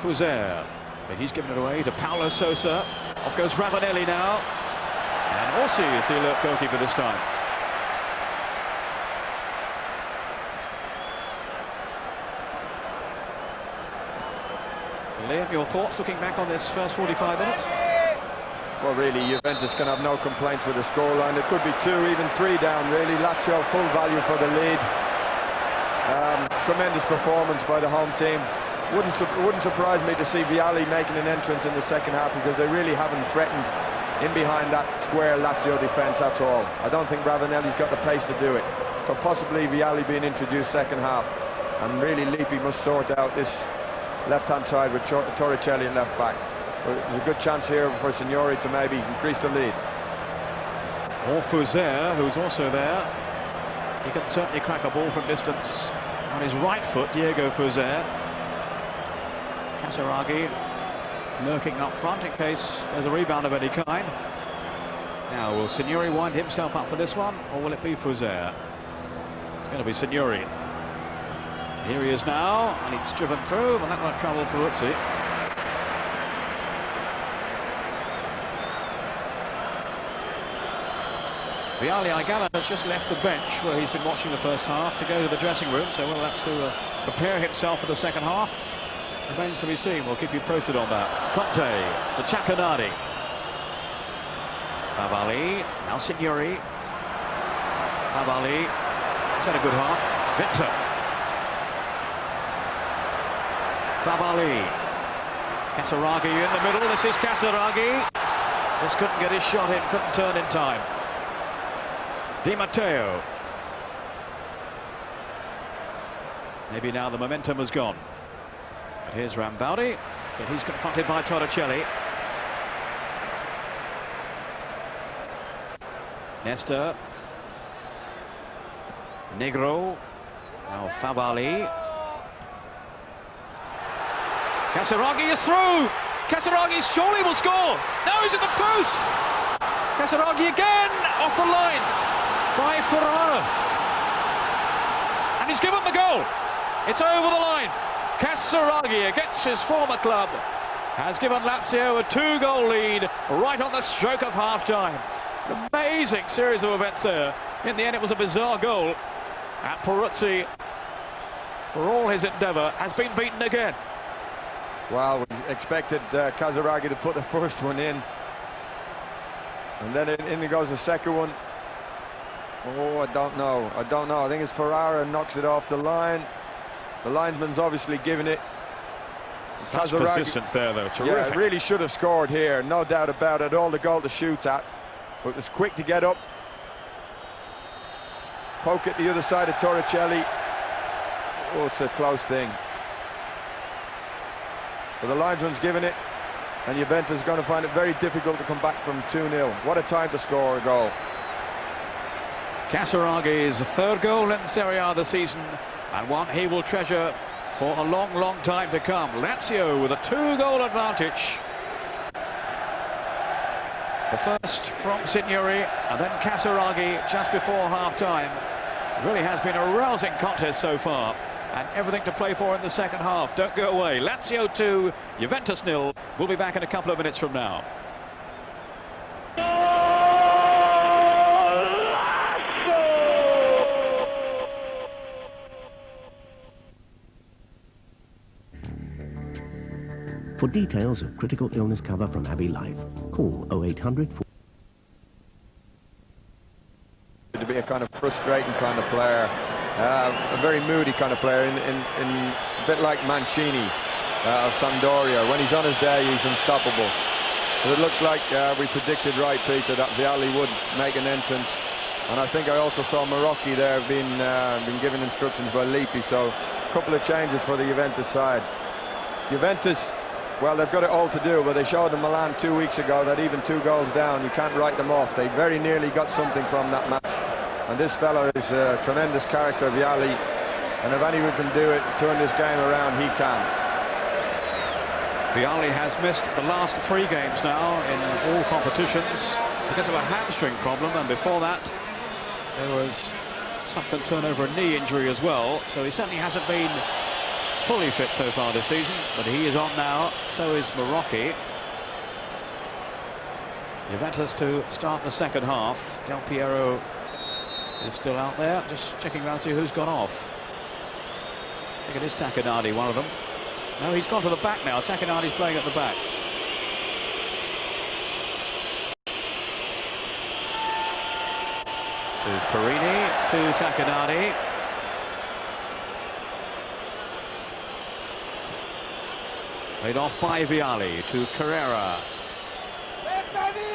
Fuser. But he's given it away to Paulo Sousa. Off goes Ravanelli now. And Orsi is the alert goalkeeper this time. Liam, your thoughts looking back on this first 45 minutes? Well, really, Juventus can have no complaints with the scoreline. It could be 2, even 3 down, really. Lazio full value for the lead. Tremendous performance by the home team. Wouldn't surprise me to see Vialli making an entrance in the second half, because they really haven't threatened in behind that square Lazio defence at all. I don't think Ravanelli's got the pace to do it. So possibly Vialli being introduced second half. And really Lippi must sort out this left-hand side with Torricelli at left back. There's a good chance here for Signori to maybe increase the lead. Or Fuser, who's also there. He can certainly crack a ball from distance on his right foot, Diego Fuser. Casaraghi lurking up front in case there's a rebound of any kind. Now, will Signori wind himself up for this one, or will it be Fuser? It's going to be Signori. Here he is now, and he's driven through, but that won't trouble Peruzzi. Vialli, I gather, has just left the bench where he's been watching the first half to go to the dressing room, so whether that's to prepare himself for the second half remains to be seen. We'll keep you posted on that. Conte to Ciacanati. Favalli, now Signori. Favalli, he's had a good half. Victor. Favalli. Casaraghi in the middle. This is Casaraghi. Just couldn't get his shot in, couldn't turn in time. Di Matteo. Maybe now the momentum has gone. But here's Rambaldi. So he's confronted by Torricelli. Nesta. Negro. Now Favalli. Casaraghi is through. Casaraghi surely will score. No, he's at the post. Casaraghi again off the line by Ferrara. And he's given the goal. It's over the line. Casaraghi, against his former club, has given Lazio a 2-goal lead right on the stroke of half-time. An amazing series of events there. In the end, it was a bizarre goal. And Peruzzi, for all his endeavour, has been beaten again. Well, we expected Casaraghi to put the first one in. And then in goes the second one. Oh, I don't know. I think it's Ferrara knocks it off the line. The linesman's obviously giving it. Such persistence there, though. Terrific. Yeah, really should have scored here, no doubt about it. All the goal to shoot at. But it was quick to get up. Poke at the other side of Torricelli. Oh, it's a close thing. But the linesman's giving it. And Juventus is going to find it very difficult to come back from 2-0. What a time to score a goal. Casaraghi's third goal in Serie A this season, and one he will treasure for a long, long time to come. Lazio with a 2-goal advantage. The first from Signori, and then Casaraghi just before half-time. It really has been a rousing contest so far, and everything to play for in the second half. Don't go away. Lazio 2, Juventus 0. We'll be back in a couple of minutes from now. For details of critical illness cover from Abbey Life, call 0800 To be a kind of frustrating kind of player, a very moody kind of player, in a bit like Mancini of Sampdoria. When he's on his day, he's unstoppable. But it looks like we predicted right, Peter, that Vialli would make an entrance. And I think I also saw Marocchi there being given instructions by Lippi. So a couple of changes for the Juventus side. Juventus, well, they've got it all to do, but they showed in Milan 2 weeks ago that even 2 goals down, you can't write them off. They very nearly got something from that match. And this fellow is a tremendous character, Vialli. And if anyone can do it, turn this game around, he can. Vialli has missed the last 3 games now in all competitions because of a hamstring problem, and before that there was some concern over a knee injury as well. So he certainly hasn't been fully fit so far this season, but he is on now. So is Marocchi. Juventus to start the second half. Del Piero is still out there, just checking around to see who's gone off. I think it is Tacchinardi, one of them. No, he's gone to the back now. Tacchinardi's playing at the back. This is Perini to Takanadi. Laid off by Vialli to Carrera.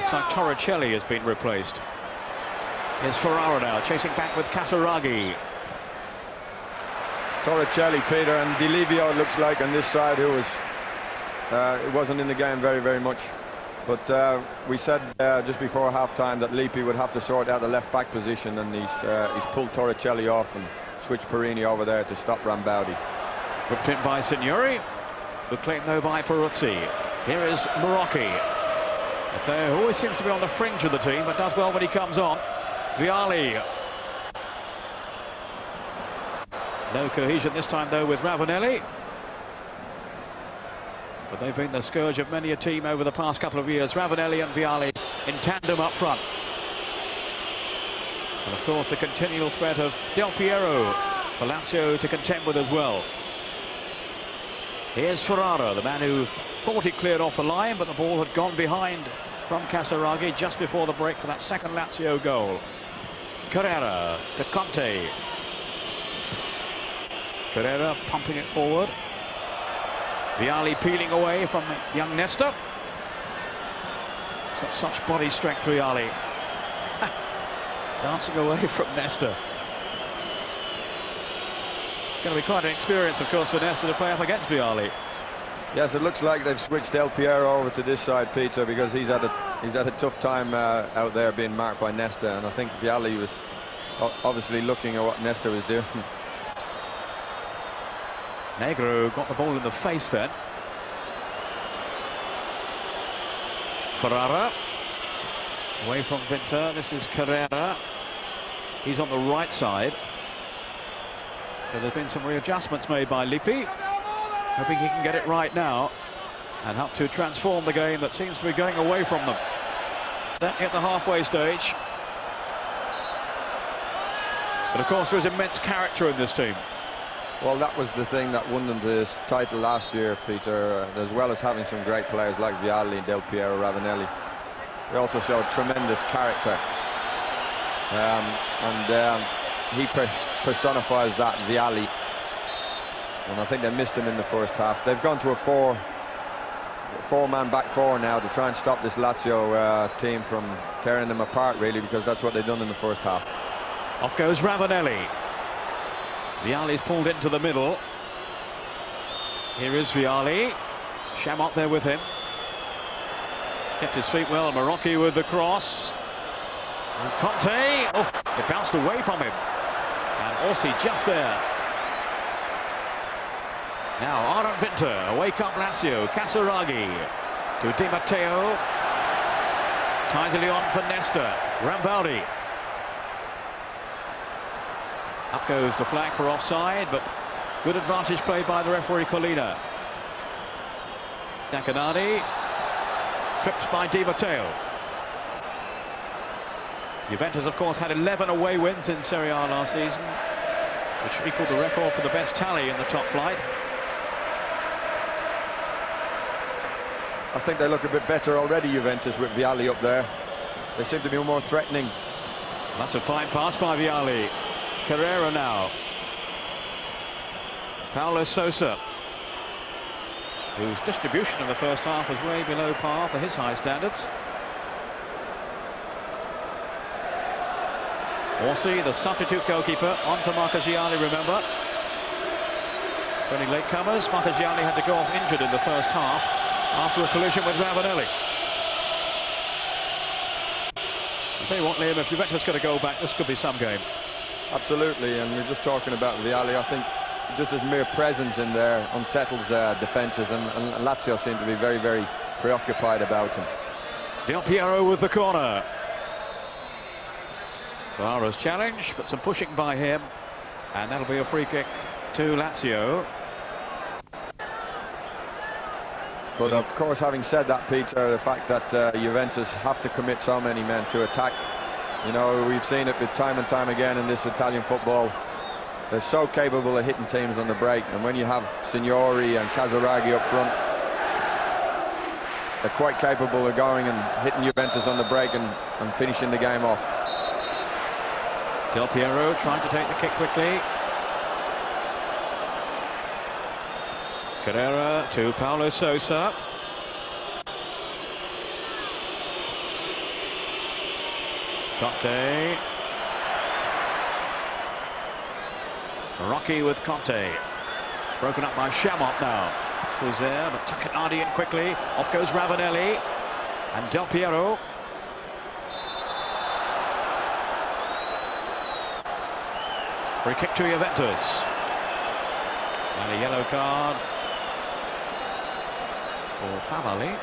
It's like Torricelli has been replaced. Here's Ferrara now, chasing back with Casaraghi. Torricelli, Peter, and Di Livio, it looks like, on this side, who was it wasn't in the game very much. But we said just before half-time that Lippi would have to sort out the left-back position, and he's pulled Torricelli off and switched Perini over there to stop Rambaudi. Whipped in by Signori. Good claim, though, by Peruzzi. Here is Marocchi. A player who always seems to be on the fringe of the team, but does well when he comes on. Vialli. No cohesion this time, though, with Ravanelli. But they've been the scourge of many a team over the past couple of years. Ravanelli and Vialli in tandem up front. And, of course, the continual threat of Del Piero for Lazio to contend with as well. Here's Ferrara, the man who thought he cleared off the line, but the ball had gone behind from Casaraghi just before the break for that second Lazio goal. Carrera to Conte. Carrera pumping it forward. Vialli peeling away from young Nesta. He's got such body strength, Vialli. Dancing away from Nesta. It's going to be quite an experience, of course, for Nesta to play up against Vialli. Yes, it looks like they've switched Del Piero over to this side, Peter, because he's had a tough time out there being marked by Nesta, and I think Vialli was obviously looking at what Nesta was doing. Negro got the ball in the face then. Ferrara away from Vinter. This is Carrera. He's on the right side. So there's been some readjustments made by Lippi, hoping he can get it right now and help to transform the game that seems to be going away from them. Certainly at the halfway stage. But of course there's immense character in this team. Well, that was the thing that won them the title last year, Peter, as well as having some great players like Vialli, Del Piero, Ravanelli. They also showed tremendous character. He personifies that, Vialli. And I think they missed him in the first half. They've gone to a four-man back four now to try and stop this Lazio team from tearing them apart, really, because that's what they've done in the first half. Off goes Ravanelli. Vialli's pulled into the middle. Here is Vialli. Chamot there with him. Kept his feet well. Marocchi with the cross. And Conte. Oh, it bounced away from him. And Orsi just there. Now Aaron Vinter. Away come Lazio. Casaraghi to Di Matteo. Tidily on for Nesta. Rambaldi. Up goes the flag for offside, but good advantage played by the referee Collina. Takanadi tripped by Di Matteo. Juventus, of course, had 11 away wins in Serie A last season, which equalled the record for the best tally in the top flight. I think they look a bit better already, Juventus, with Vialli up there. They seem to be more threatening. That's a fine pass by Vialli. Carrera now. Paulo Sousa, whose distribution in the first half was way below par for his high standards. Orsi, the substitute goalkeeper, on for Marcagiani, remember. For any latecomers, Marcagiani had to go off injured in the first half after a collision with Ravanelli. I'll tell you what, Liam, if Juventus got a goal back, this could be some game. Absolutely, and we're just talking about Vialli. I think just his mere presence in there unsettles defences, and Lazio seem to be very preoccupied about him. Del Piero with the corner. Ferrara's challenge, but some pushing by him, and that'll be a free kick to Lazio. But of course, having said that, Peter, the fact that Juventus have to commit so many men to attack, you know, we've seen it time and time again in this Italian football. They're so capable of hitting teams on the break, and when you have Signori and Casaraghi up front, they're quite capable of going and hitting Juventus on the break and finishing the game off. Del Piero trying to take the kick quickly. Carrera to Paulo Sousa. Conte. Rocky with Conte. Broken up by Chamot now. Fuser, but Takanadi in quickly. Off goes Ravanelli. And Del Piero. Free kick to Juventus. And a yellow card for Favalli.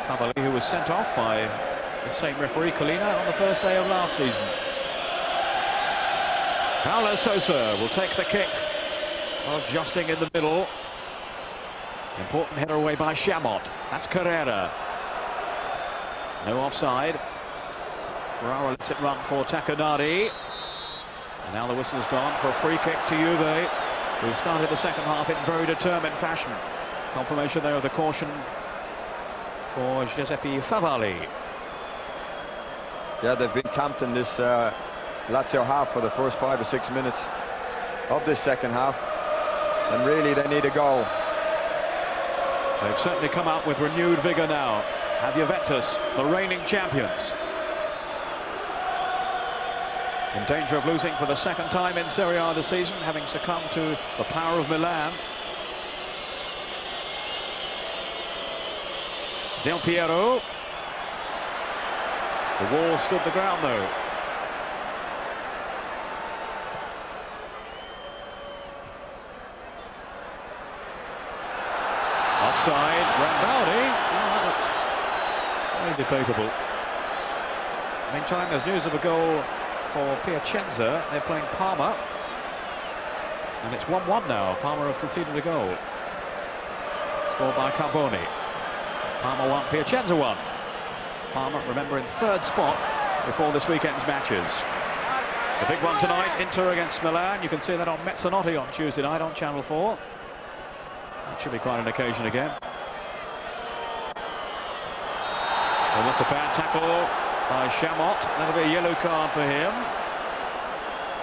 Favalli, who was sent off by the same referee, Colina, on the first day of last season. Paulo Sousa will take the kick, adjusting in the middle. Important header away by Chamot. That's Carrera. No offside. Ferrara lets it run for Takanadi. And now the whistle's gone for a free kick to Juve, who started the second half in very determined fashion. Confirmation there of the caution for Giuseppe Favalli. Yeah, they've been camped in this Lazio half for the first 5 or 6 minutes of this second half, and really they need a goal. They've certainly come out with renewed vigour now. Have Juventus, the reigning champions, in danger of losing for the second time in Serie A this season, having succumbed to the power of Milan. Del Piero. The wall stood the ground though. Offside, Rambaldi. Oh, that looks very debatable. Meantime, there's news of a goal for Piacenza. They're playing Parma, and it's 1-1 now. Parma have conceded a goal, scored by Carboni. Parma 1, Piacenza 1. Parma, remember, in third spot before this weekend's matches. The big one tonight, Inter against Milan. You can see that on Mezzanotte on Tuesday night on Channel 4. That should be quite an occasion again. Well, that's a bad tackle by Chamot. That'll be a yellow card for him.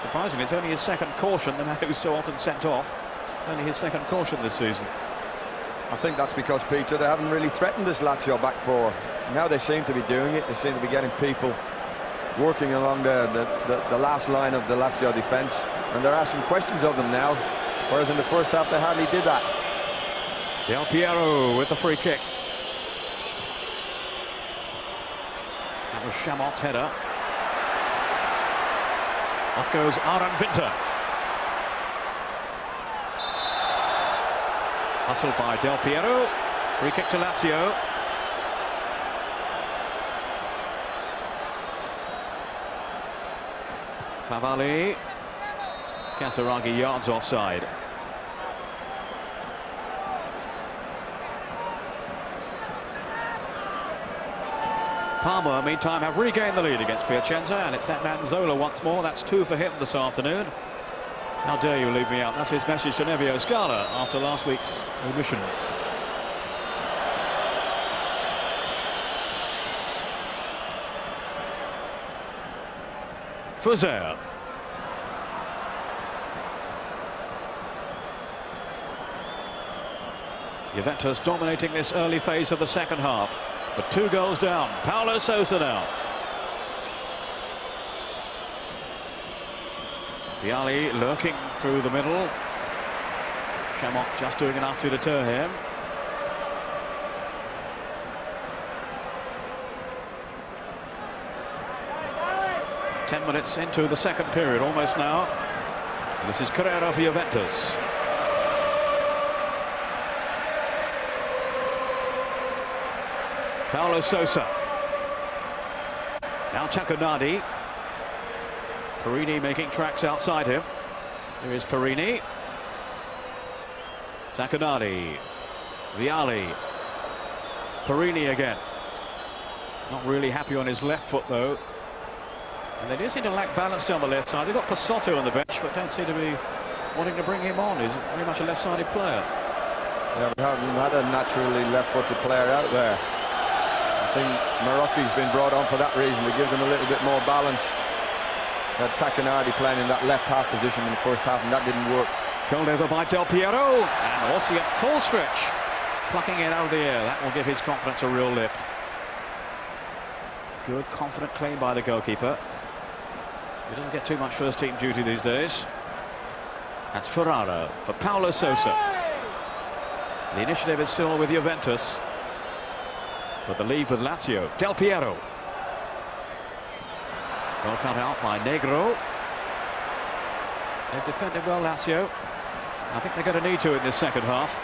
Surprisingly, it's only his second caution. The man who's so often sent off, it's only his second caution this season. I think that's because, Peter, they haven't really threatened this Lazio back four. Now they seem to be doing it. They seem to be getting people working along the last line of the Lazio defence, and they're asking questions of them now, whereas in the first half they hardly did that. Del Piero with the free kick. That was Chamot's header. Off goes Aron Winter. Hustled by Del Piero. Free kick to Lazio. Favalli. Casaraghi yards offside. Parma, meantime, have regained the lead against Piacenza, and it's that man Zola once more. That's 2 for him this afternoon. How dare you leave me out? That's his message to Nevio Scala after last week's omission. Fuser. Juventus dominating this early phase of the second half, but 2 goals down. Paulo Sousa now. Vialli lurking through the middle. Chamot just doing enough to deter him. Ten minutes into the second period, almost now. And this is Carrera for Juventus. Paulo Sousa. Now Takanadi. Perini making tracks outside him. Here is Perini. Takanadi. Vialli. Perini again. Not really happy on his left foot though. And they do seem to lack balance down the left side. They've got Pasotto on the bench, but don't seem to be wanting to bring him on. He's very much a left-sided player. Yeah, we haven't had a naturally left-footed player out there. think Morocco's been brought on for that reason, to give them a little bit more balance. Tacchinardi playing in that left half position in the first half, and that didn't work. Called over by Del Piero, and Rossi at full stretch, plucking it out of the air. That will give his confidence a real lift. Good, confident claim by the goalkeeper. He doesn't get too much first team duty these days. That's Ferrara for Paulo Sousa. The initiative is still with Juventus, but the lead with Lazio. Del Piero. Well cut out by Negro. They've defended well, Lazio. I think they're going to need to in this second half.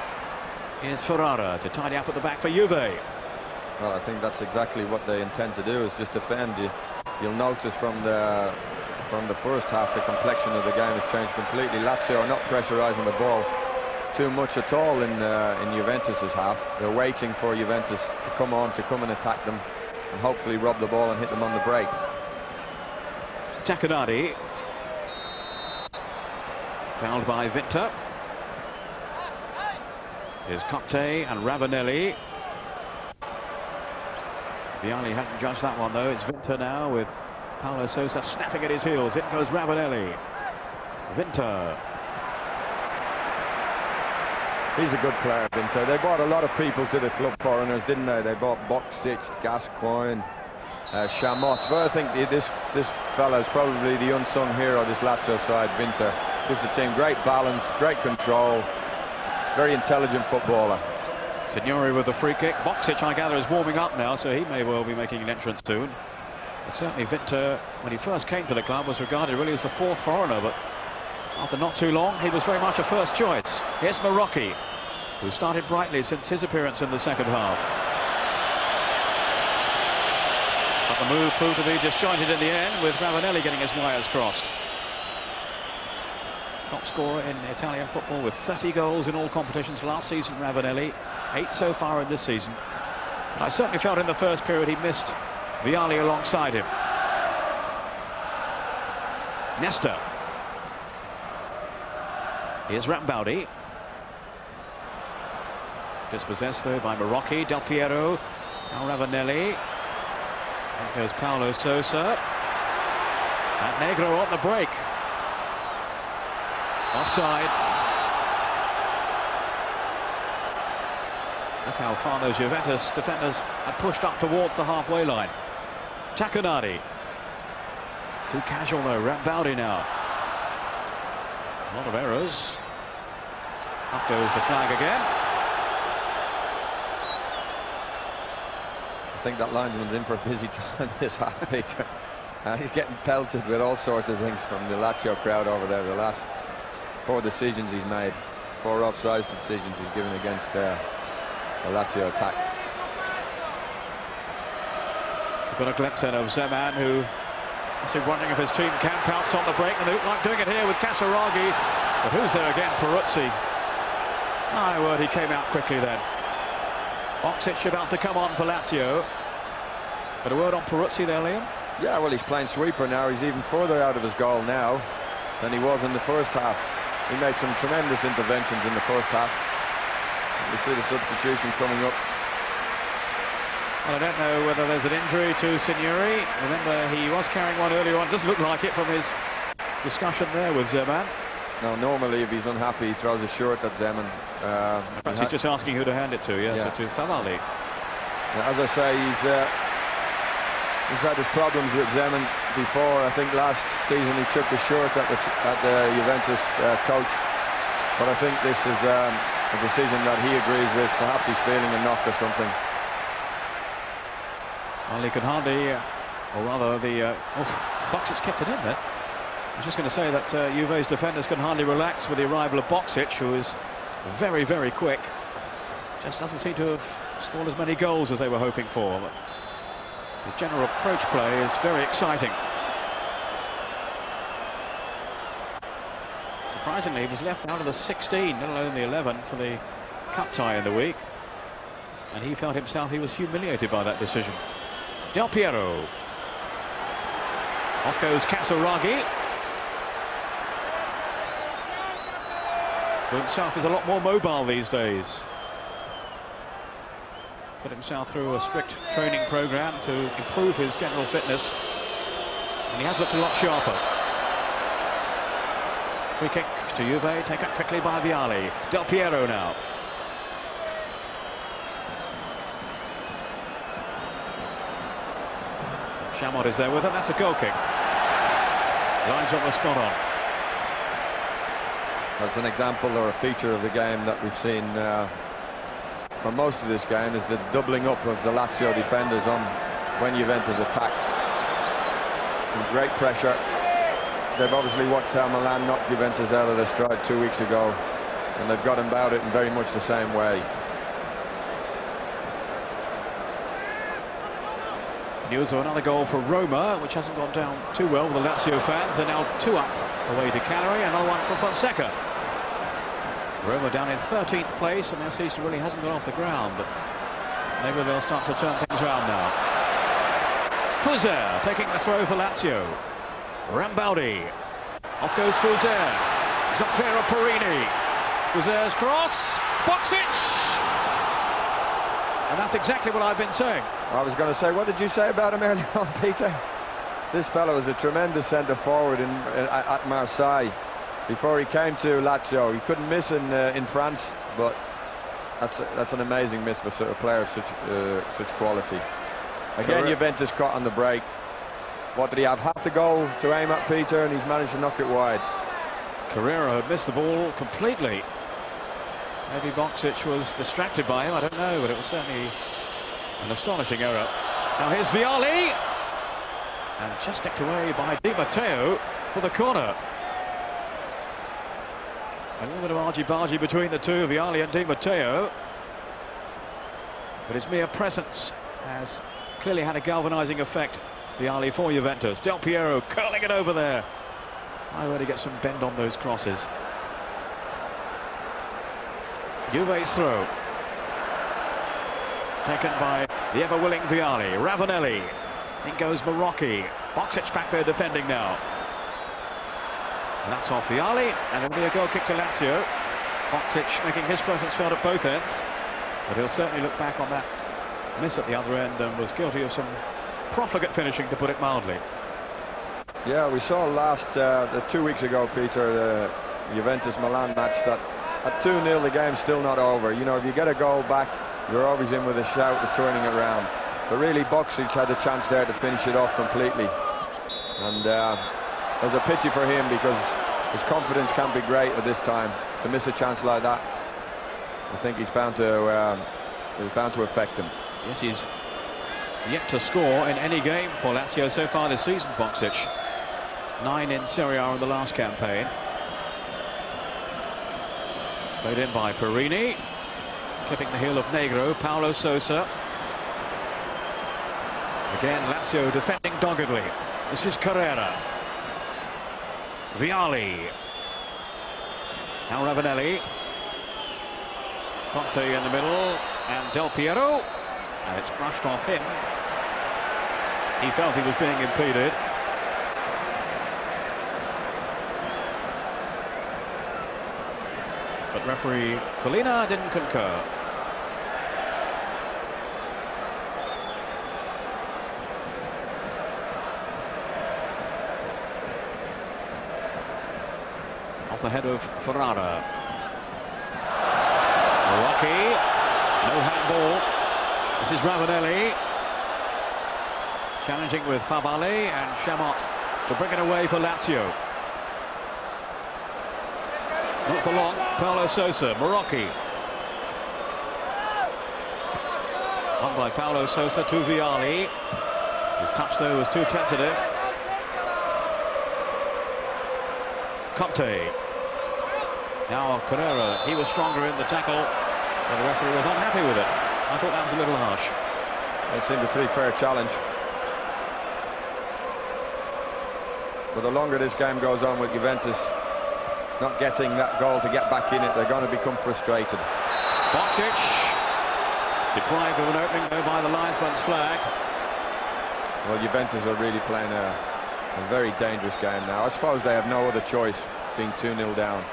Here's Ferrara to tidy up at the back for Juve. Well, I think that's exactly what they intend to do, is just defend. You'll notice from the first half the complexion of the game has changed completely. Lazio are not pressurising the ball too much at all in Juventus's half. They're waiting for Juventus to come and attack them, and hopefully rob the ball and hit them on the break. Tacchinardi. Fouled by Vinter. Here's Cotte and Ravanelli. Vialli hadn't judged that one though. It's Vinter now with Paulo Sousa snapping at his heels. In goes Ravanelli. Vinter. He's a good player, Vinter. They brought a lot of people to the club, foreigners, didn't they? They bought Boksic, Gascoigne, Chamot. But I think this fella is probably the unsung hero of this Lazio side, Vinter. Gives the team great balance, great control, very intelligent footballer. Signori with the free kick. Boksic, I gather, is warming up now, so he may well be making an entrance soon. But certainly Vinter, when he first came to the club, was regarded really as the fourth foreigner, but after not too long, he was very much a first choice. Here's Morocco, who started brightly since his appearance in the second half. But the move proved to be disjointed in the end, with Ravanelli getting his wires crossed. Top scorer in Italian football with 30 goals in all competitions last season, Ravanelli. 8 so far in this season. And I certainly felt in the first period he missed Vialli alongside him. Nesta. Here's Rambaudi. Dispossessed though by Morocco. Del Piero. Now Ravanelli. There goes Paulo Sousa. And Negro on the break. Offside. Look how far those Juventus defenders had pushed up towards the halfway line. Tacchinardi. Too casual though. Rambaudi now. A lot of errors. Up goes the flag again. I think that linesman's in for a busy time this half, Peter. He's getting pelted with all sorts of things from the Lazio crowd over there. The last 4 decisions he's made, 4 offside decisions he's given against the Lazio attack. We've got a glimpse then of Zeman, who must be wondering if his team can pounce on the break, and they look like doing it here with Casaraghi. But who's there again? Peruzzi. My word, he came out quickly then. Boksic about to come on for Lazio. But a word on Peruzzi there, Liam? Yeah, well, he's playing sweeper now. He's even further out of his goal now than he was in the first half. He made some tremendous interventions in the first half. We see the substitution coming up. Well, I don't know whether there's an injury to Signori. Remember, he was carrying one earlier on. It doesn't look like it from his discussion there with Zeman. Now, normally, if he's unhappy, he throws a shirt at Zeman. Perhaps he's just asking who to hand it to, yeah. To Favalli. As I say, he's had his problems with Zeman before. I think last season he took the shirt at the Juventus coach. But I think this is a decision that he agrees with. Perhaps he's feeling a knock or something. Well, he can hardly, or rather Boksic's kept it in there. I was just going to say that Juve's defenders can hardly relax with the arrival of Boksic, who is very, very quick. Just doesn't seem to have scored as many goals as they were hoping for. But his general approach play is very exciting. Surprisingly, he was left out of the 16, let alone the 11, for the cup tie in the week. And he felt himself he was humiliated by that decision. Del Piero. Off goes Casaraghi. Who himself is a lot more mobile these days. put himself through a strict training program to improve his general fitness, and he has looked a lot sharper. Free kick to Juve, taken up quickly by Vialli. Del Piero now. Chamot is there with him. That's a goal kick. Lines up the spot on. That's an example or a feature of the game that we've seen for most of this game, is the doubling up of the Lazio defenders on when Juventus attack. And great pressure. They've obviously watched how Milan knocked Juventus out of their stride 2 weeks ago, and they've got about it in very much the same way. News of another goal for Roma, which hasn't gone down too well with the Lazio fans. They're now 2 up away to Cagliari, another one for Fonseca. Roma down in 13th place, and their season really hasn't got off the ground, but maybe they'll start to turn things around now. Fuser taking the throw for Lazio. Rambaldi. Off goes Fuser. He's got clear of Perini. Fuser's cross. Boksic! And that's exactly what I've been saying. I was going to say, what did you say about him earlier on, Peter? This fellow was a tremendous centre forward at Marseille before he came to Lazio. He couldn't miss in France, but that's an amazing miss for a player of such quality. Again, Juventus caught on the break. What did he have? Half the goal to aim at, Peter, and he's managed to knock it wide. Carrera had missed the ball completely. Maybe Boksic was distracted by him, I don't know, but it was certainly an astonishing error. Now here's Vialli, and just nicked away by Di Matteo for the corner. A little bit of argy-bargy between the two, Vialli and Di Matteo, but his mere presence has clearly had a galvanising effect. Vialli for Juventus. Del Piero curling it over there. I really get some bend on those crosses. Juve's throw. Taken by the ever-willing Vialli. Ravanelli. In goes Marocchi. Boksic back there defending now. And that's off Vialli, and it'll be a goal kick to Lazio. Boksic making his presence felt at both ends, but he'll certainly look back on that miss at the other end and was guilty of some profligate finishing, to put it mildly. Yeah, we saw the 2 weeks ago, Peter, the Juventus-Milan match, that at 2-0 the game's still not over. You know, if you get a goal back, you're always in with a shout of turning it around. But really, Boksic had a chance there to finish it off completely. And there's a pity for him, because his confidence can't be great at this time. To miss a chance like that, I think it's bound to affect him. Yes, he's yet to score in any game for Lazio so far this season, Boksic. 9 in Serie A in the last campaign. Played in by Perini. Clipping the heel of Negro, Paulo Sousa. Again, Lazio defending doggedly. This is Carrera. Vialli. Now Ravanelli. Conte in the middle, and Del Piero. And it's brushed off him. He felt he was being impeded. But referee Colina didn't concur. Off the head of Ferrara. Marocchi. No handball. This is Ravanelli. Challenging with Favale and Chamot to bring it away for Lazio. Not for long. Paulo Sousa. Marocchi. Won by Paulo Sousa to Vialli. His touch though was too tentative. Conte. Now Carrera. He was stronger in the tackle, but the referee was unhappy with it. I thought that was a little harsh. It seemed a pretty fair challenge. But the longer this game goes on with Juventus not getting that goal to get back in it, they're going to become frustrated. Boksic deprived of an opening though by the linesman's flag. Well, Juventus are really playing a very dangerous game now. I suppose they have no other choice, being 2-0 down.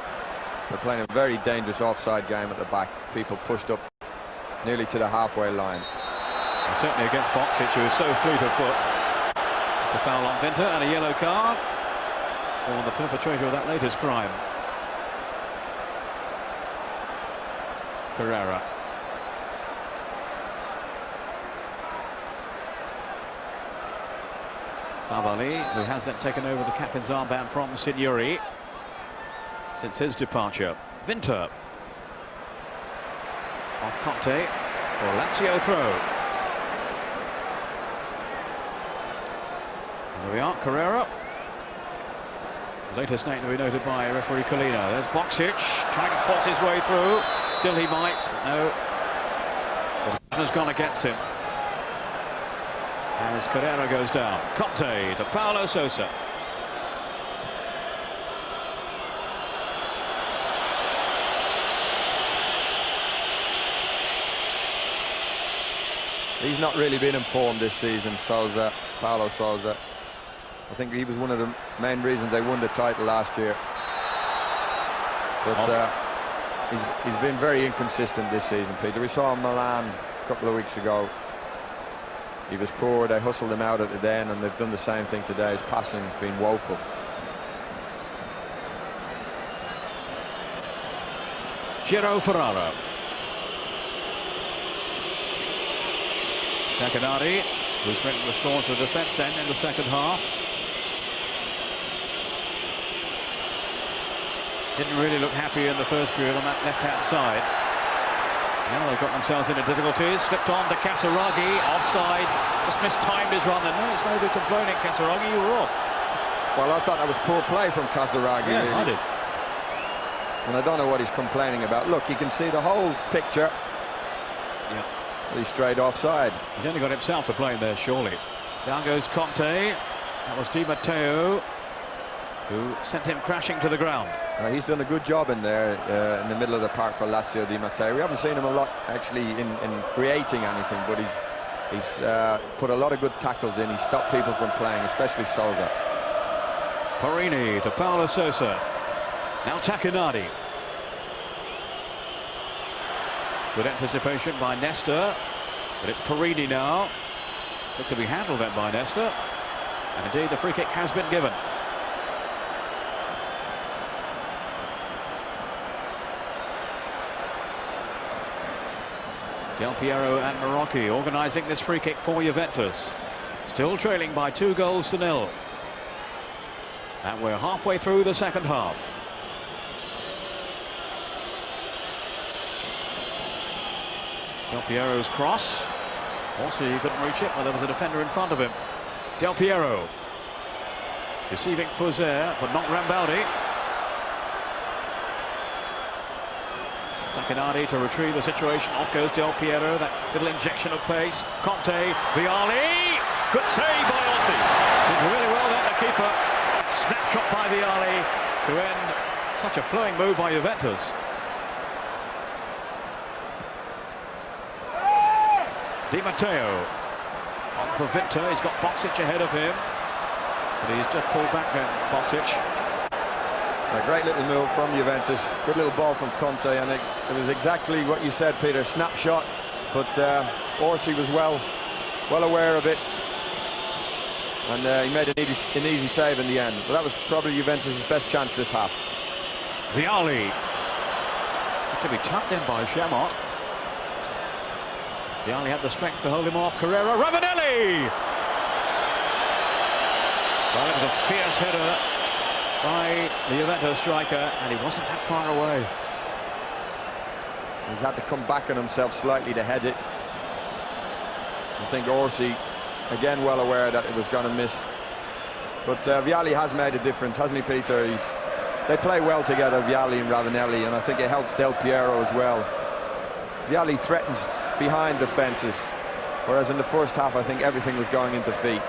They're playing a very dangerous offside game at the back. People pushed up nearly to the halfway line. And certainly against Boksic, who is so fleet of foot. It's a foul on Vinter and a yellow card for the perpetrator of that latest crime. Carrera. Favali, who has then taken over the captain's armband from Signori since his departure. Vinter. Off Conte for Lazio throw. There we are, Carrera. Latest name to be noted by referee Colina. There's Boksic trying to force his way through. Still he might, but no. The decision has gone against him as Carrera goes down. Conte to Paulo Sousa. He's not really been informed this season, Sousa, Paulo Sousa. I think he was one of the main reasons they won the title last year. But he's been very inconsistent this season, Peter. We saw him in Milan a couple of weeks ago. He was poor, they hustled him out at the end, and they've done the same thing today. His passing's been woeful. Giro Ferraro. Takanari was restored to the defence end in the second half. Didn't really look happy in the first period on that left-hand side. Now they've got themselves into difficulties. Slipped on to Casaraghi, offside. Just mistimed his run. And no, it's no good complaining, Casaraghi, you were off. Well, I thought that was poor play from Casaraghi. Yeah, really. I did. And I don't know what he's complaining about. Look, you can see the whole picture. Yeah. He's straight offside. He's only got himself to blame there, surely. Down goes Conte. That was Di Matteo who sent him crashing to the ground. He's done a good job in there in the middle of the park for Lazio, Di Matteo. We haven't seen him a lot actually in creating anything, but he's put a lot of good tackles in. He's stopped people from playing, especially Sousa. Parini to Paulo Sousa. Now Takanadi. Good anticipation by Nesta, but it's Parini now. Looked to be handled then by Nesta, and indeed the free kick has been given. Del Piero and Marocchi organising this free kick for Juventus. Still trailing by 2-0. And we're halfway through the second half. Del Piero's cross. Also, he couldn't reach it, but there was a defender in front of him. Del Piero deceiving Fuser, but not Rambaldi. Takanadi to retrieve the situation. Off goes Del Piero. That little injection of pace. Conte, Vialli. Good save by Orsi. Did really well there, the keeper. Snapshot by Vialli to end such a flowing move by Juventus. Di Matteo on for Vinter. He's got Boksic ahead of him, but he's just pulled back then, Boksic. A great little move from Juventus. Good little ball from Conte, and it was exactly what you said, Peter. Snapshot, but Orsi was well aware of it, and he made an easy save in the end. But that was probably Juventus' best chance this half. Vialli had to be tapped in by Chamot. Vialli had the strength to hold him off. Carrera, Ravanelli! Well, it was a fierce header by the Juventus striker, and he wasn't that far away. He had to come back on himself slightly to head it. I think Orsi, again, well aware that it was going to miss. But Vialli has made a difference, hasn't he, Peter? They play well together, Vialli and Ravanelli, and I think it helps Del Piero as well. Vialli threatens behind the fences, whereas in the first half I think everything was going into feet.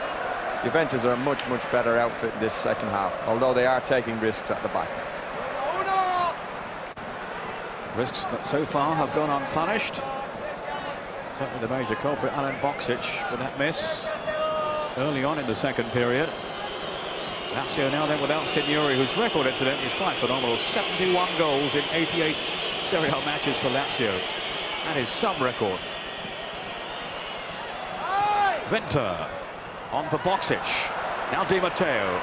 Juventus are a much better outfit in this second half, although they are taking risks at the back. Risks that so far have gone unpunished. Certainly the major culprit, Alen Boksic, with that miss early on in the second period. Lazio now then without Signori, whose record incidentally is quite phenomenal. 71 goals in 88 Serie A matches for Lazio. That is some record. Venter on for Boxic. Now Di Matteo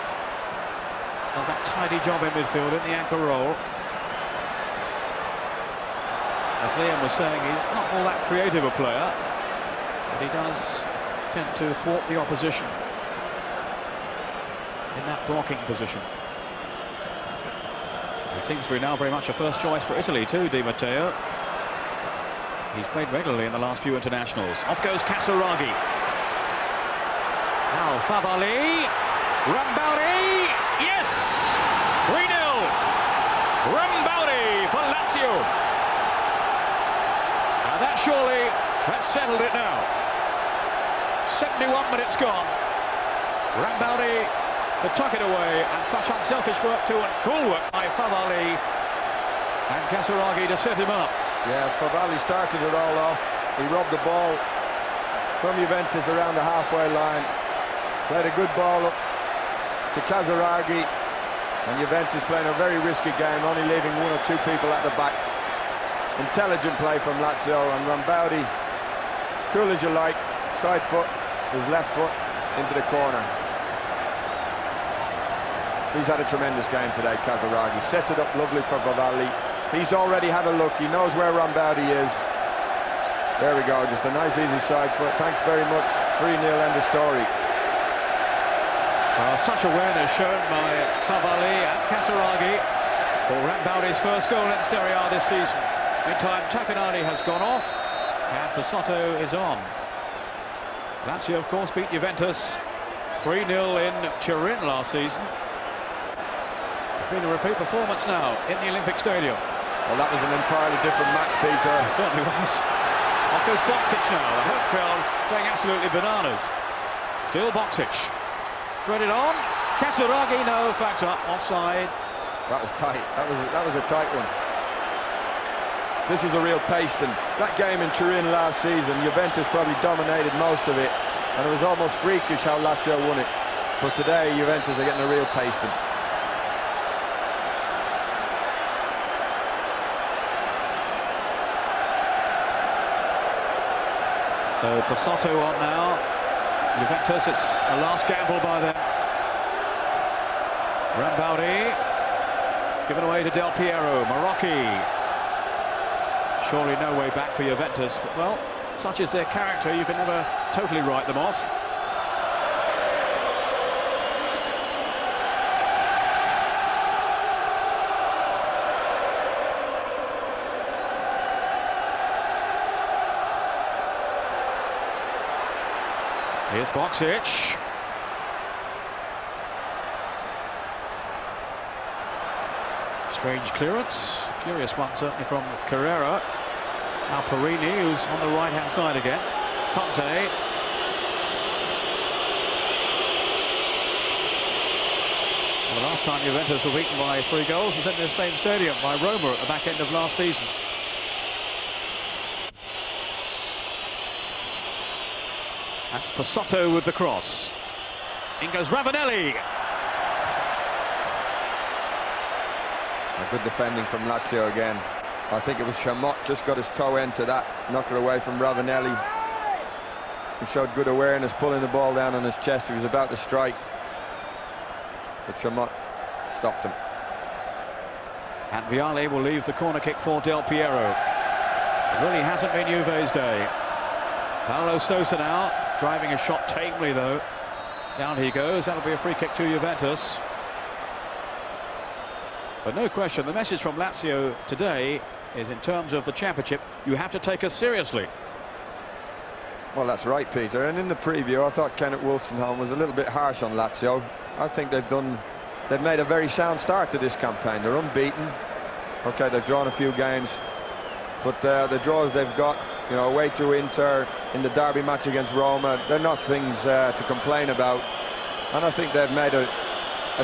does that tidy job in midfield in the anchor role. As Liam was saying, he's not all that creative a player, but he does tend to thwart the opposition in that blocking position. It seems to be now very much a first choice for Italy too, Di Matteo. He's played regularly in the last few internationals. Off goes Casaraghi. Now Favalli. Rambaudi. Yes! 3-0. Rambaudi for Lazio. And that surely has settled it now. 71 minutes gone. Rambaudi to tuck it away, and such unselfish work too, and cool work by Favalli, and Casaraghi to set him up. Yes, Favalli started it all off. He robbed the ball from Juventus around the halfway line, played a good ball up to Casaraghi, and Juventus playing a very risky game, only leaving one or two people at the back. Intelligent play from Lazio, and Rambaudi, cool as you like, side foot, his left foot into the corner. He's had a tremendous game today, Casaraghi. Sets it up lovely for Favalli. He's already had a look. He knows where Rambaudi is. There we go, just a nice easy side foot. Thanks very much. 3-0, end of story. Well, such awareness shown by Favalli and Casaraghi for Rambaudi's first goal in Serie A this season. Meantime, Tacchinardi has gone off and Pasotto is on. Lazio, of course, beat Juventus 3-0 in Turin last season. It's been a repeat performance now in the Olympic Stadium. Well, that was an entirely different match, Peter. It certainly was. Off goes Boxic now. The home crowd going absolutely bananas. Still Boxic. Threaded on. Casaraghi, no, flags up, offside. That was tight. That was a tight one. This is a real pasting. That game in Turin last season, Juventus probably dominated most of it, and it was almost freakish how Lazio won it. But today, Juventus are getting a real pasting. So Pasotto on now. Juventus, it's a last gamble by them. Rambaudi given away to Del Piero. Marocchi. Surely no way back for Juventus, but well, such is their character, you can never totally write them off. Here's Boxic. Strange clearance. Curious one, certainly, from Carrera. Now Perini, who's on the right-hand side again. Conte. Well, the last time Juventus were beaten by 3 goals was in the same stadium by Roma at the back end of last season. That's Pasotto with the cross. In goes Ravanelli. Good defending from Lazio again. I think it was Chamot just got his toe into that, knocked it away from Ravanelli. He showed good awareness, pulling the ball down on his chest. He was about to strike, but Chamot stopped him. And Vialli will leave the corner kick for Del Piero. It really hasn't been Juve's day. Paulo Sousa now, driving a shot tamely though. Down he goes, that'll be a free kick to Juventus. But no question, the message from Lazio today is, in terms of the championship, you have to take us seriously. Well, that's right, Peter. And in the preview, I thought Kenneth Wolstenholme was a little bit harsh on Lazio. I think they've made a very sound start to this campaign. They're unbeaten. Okay, they've drawn a few games, but the draws they've got, you know, away to Inter, in the derby match against Roma, they're not things to complain about. And I think they've made a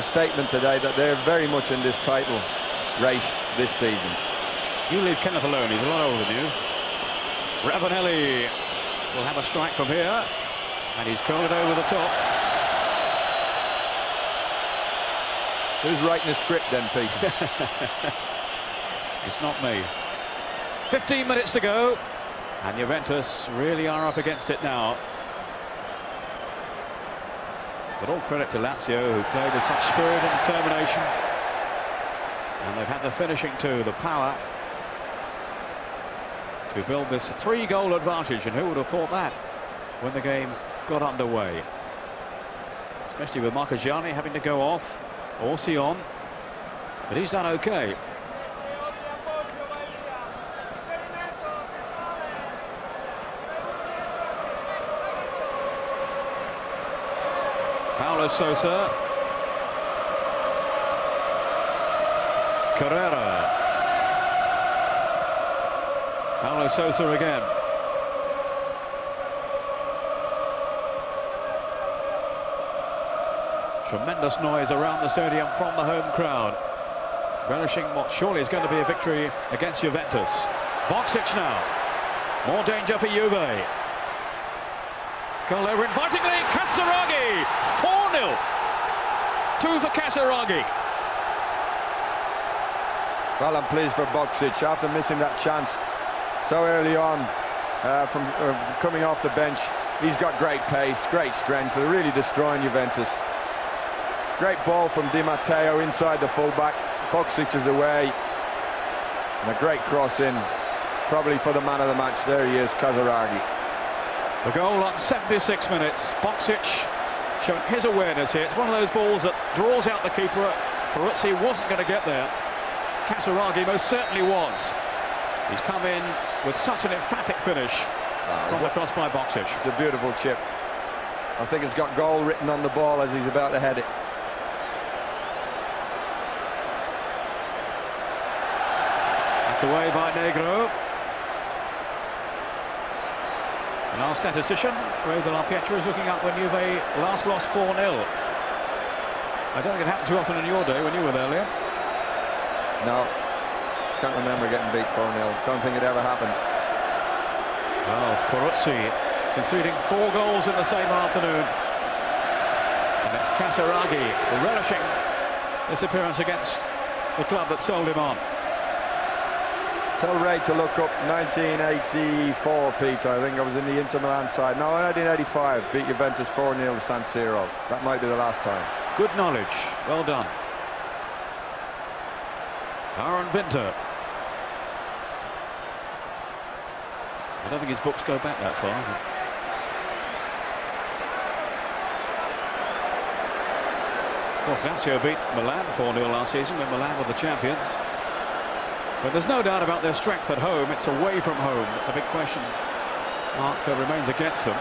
statement today that they're very much in this title race this season. You leave Kenneth alone, he's a lot older than you. Ravanelli will have a strike from here, and he's curled it over the top. Who's writing the script then, Peter? It's not me. 15 minutes to go. And Juventus really are up against it now. But all credit to Lazio, who played with such spirit and determination. And they've had the finishing too, the power to build this 3-goal advantage. And who would have thought that when the game got underway? Especially with Marcagiani having to go off, Orsi on. But he's done okay. Paulo Sousa. Carrera. Paulo Sousa again. Tremendous noise around the stadium from the home crowd, relishing what surely is going to be a victory against Juventus. Boksic now. More danger for Juve. Goal over invitingly. Casaraghi. 4-0. 2 for Casaraghi. Well, I'm pleased for Boksic after missing that chance so early on from coming off the bench. He's got great pace, great strength. They're really destroying Juventus. Great ball from Di Matteo inside the fullback. Boksic is away. And a great cross in, probably for the man of the match. There he is, Casaraghi. The goal on 76 minutes. Boksic showing his awareness here. It's one of those balls that draws out the keeper. Peruzzi wasn't going to get there. Casaraghi most certainly was. He's come in with such an emphatic finish from the cross by Boksic. It's a beautiful chip. I think it's got goal written on the ball as he's about to head it. That's away by Negro. And our statistician, Ray de la Pietra, is looking up when Juve last lost 4-0. I don't think it happened too often in your day when you were there, Liam. No, can't remember getting beat 4-0. Don't think it ever happened. Well, Peruzzi conceding 4 goals in the same afternoon. And it's Casaraghi relishing this appearance against the club that sold him on. Tell Ray to look up 1984, Peter. I think I was in the Inter Milan side. No, 1985, beat Juventus 4-0 to San Siro. That might be the last time. Good knowledge. Well done. Aaron Winter. I don't think his books go back that far. Of course, Lazio beat Milan 4-0 last season when Milan were the champions. But there's no doubt about their strength at home. It's away from home that the big question mark remains against them.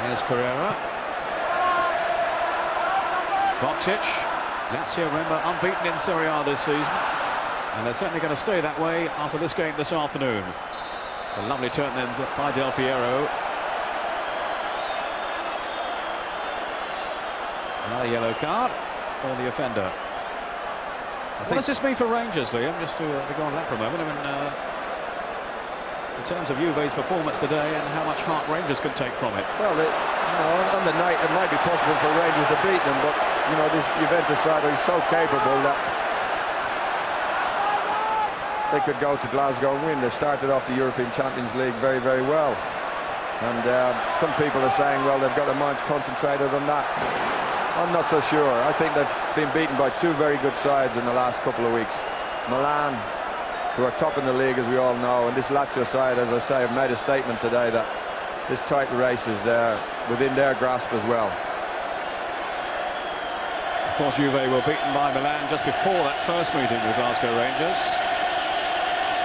Here's Carrera. Boksic. Lazio, remember, unbeaten in Serie A this season. And they're certainly going to stay that way after this game this afternoon. It's a lovely turn then by Del Piero. Another yellow card for the offender. What does this mean for Rangers, Liam? Just to go on that for a moment. I mean, in terms of Juve's performance today and how much heart Rangers can take from it. Well, on the night it might be possible for Rangers to beat them, but you know, this Juventus side are so capable that they could go to Glasgow and win. They've started off the European Champions League very, very well. And some people are saying, well, they've got their minds concentrated on that. I'm not so sure. I think they've been beaten by 2 very good sides in the last couple of weeks. Milan, who are top in the league, as we all know, and this Lazio side, as I say, have made a statement today that this title race is within their grasp as well. Of course, Juve were beaten by Milan just before that first meeting with Glasgow Rangers.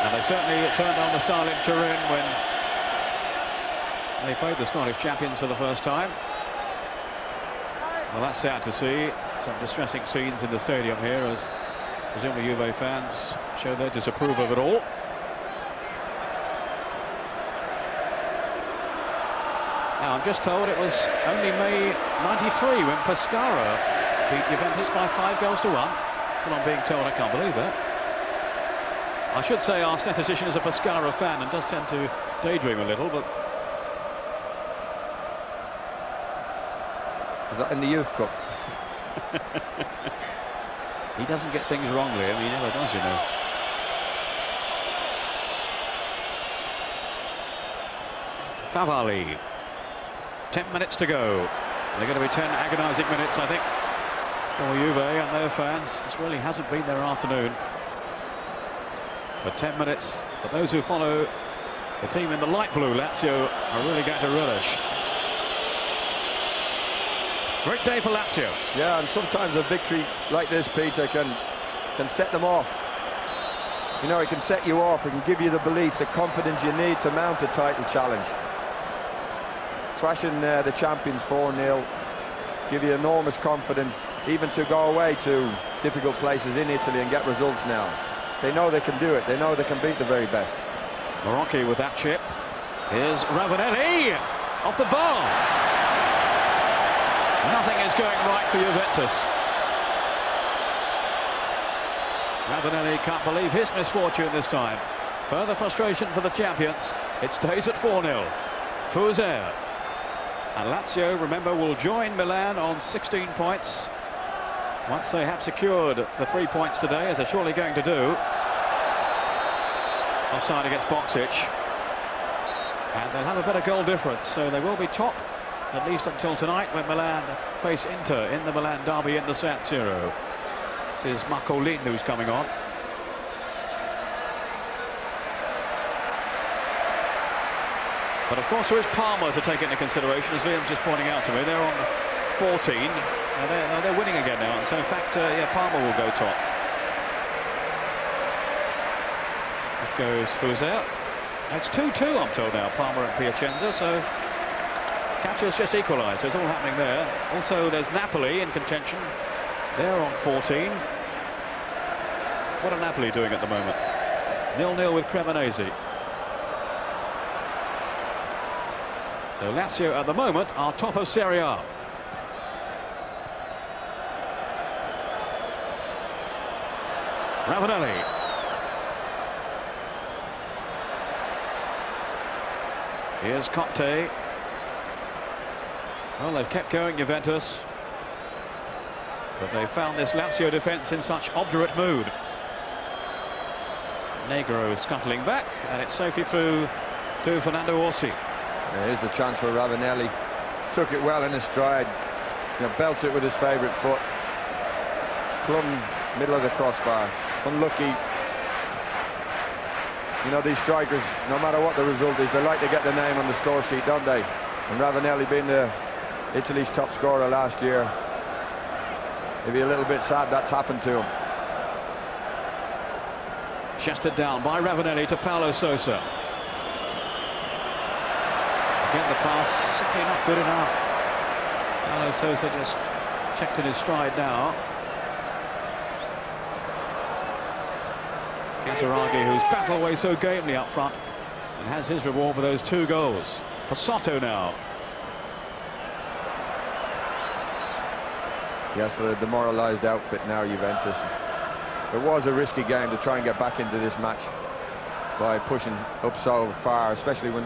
And they certainly turned on the style in Turin when they played the Scottish champions for the first time. Well, that's sad to see. Some distressing scenes in the stadium here as presumably Juve fans show their disapproval of it all. Now, I'm just told it was only May '93 when Pescara beat Juventus by 5 goals to 1. That's what I'm being told. I can't believe it. I should say our statistician is a Pescara fan and does tend to daydream a little, but... Is that in the Youth Cup? He doesn't get things wrong, Liam. He never does, you know. Favali. 10 minutes to go. They're going to be 10 agonising minutes, I think, for Juve and their fans. This really hasn't been their afternoon. But 10 minutes that those who follow the team in the light blue, Lazio, are really going to relish. Great day for Lazio. Yeah, and sometimes a victory like this, Peter, can set them off. You know, it can set you off. It can give you the belief, the confidence you need to mount a title challenge. Thrashing the champions 4-0 give you enormous confidence, even to go away to difficult places in Italy and get results now. They know they can do it. They know they can beat the very best. Morocco with that chip. Here's Ravanelli off the bar. Nothing is going right for Juventus. Ravanelli can't believe his misfortune this time. Further frustration for the champions. It stays at 4-0. Fouzer. And Lazio, remember, will join Milan on 16 points once they have secured the 3 points today, as they're surely going to do. Offside against Boksic. And they'll have a better goal difference, so they will be top, at least until tonight, when Milan face Inter in the Milan derby in the San Siro. This is Marcolin who's coming on. But of course there is Parma to take into consideration, as Liam's just pointing out to me. They're on 14. They're winning again now, and so in fact, yeah, Parma will go top. This goes Fouzer. It's 2-2, I'm told now, Parma and Piacenza, so Calcio's just equalised, so it's all happening there. Also, there's Napoli in contention. They're on 14. What are Napoli doing at the moment? 0-0 with Cremonese. So Lazio at the moment are top of Serie A. Ravanelli. Here's Conte. Well, they've kept going, Juventus. But they found this Lazio defence in such obdurate mood. Negro scuttling back, and it's safely through to Fernando Orsi. Here's the chance for Ravanelli. Took it well in his stride. You know, belts it with his favourite foot. Plumb middle of the crossbar. Unlucky. You know, these strikers, no matter what the result is, they like to get the name on the score sheet, don't they? And Ravanelli being Italy's top scorer last year, he'd be a little bit sad that's happened to him. Chested down by Ravanelli to Paulo Sousa. Again, the pass simply not good enough. Paulo Sousa just checked in his stride now. Casaraghi, who's battled away so gamely up front and has his reward for those 2 goals. For Soto now. Yes, they're a demoralised outfit now, Juventus. It was a risky game to try and get back into this match by pushing up so far, especially when...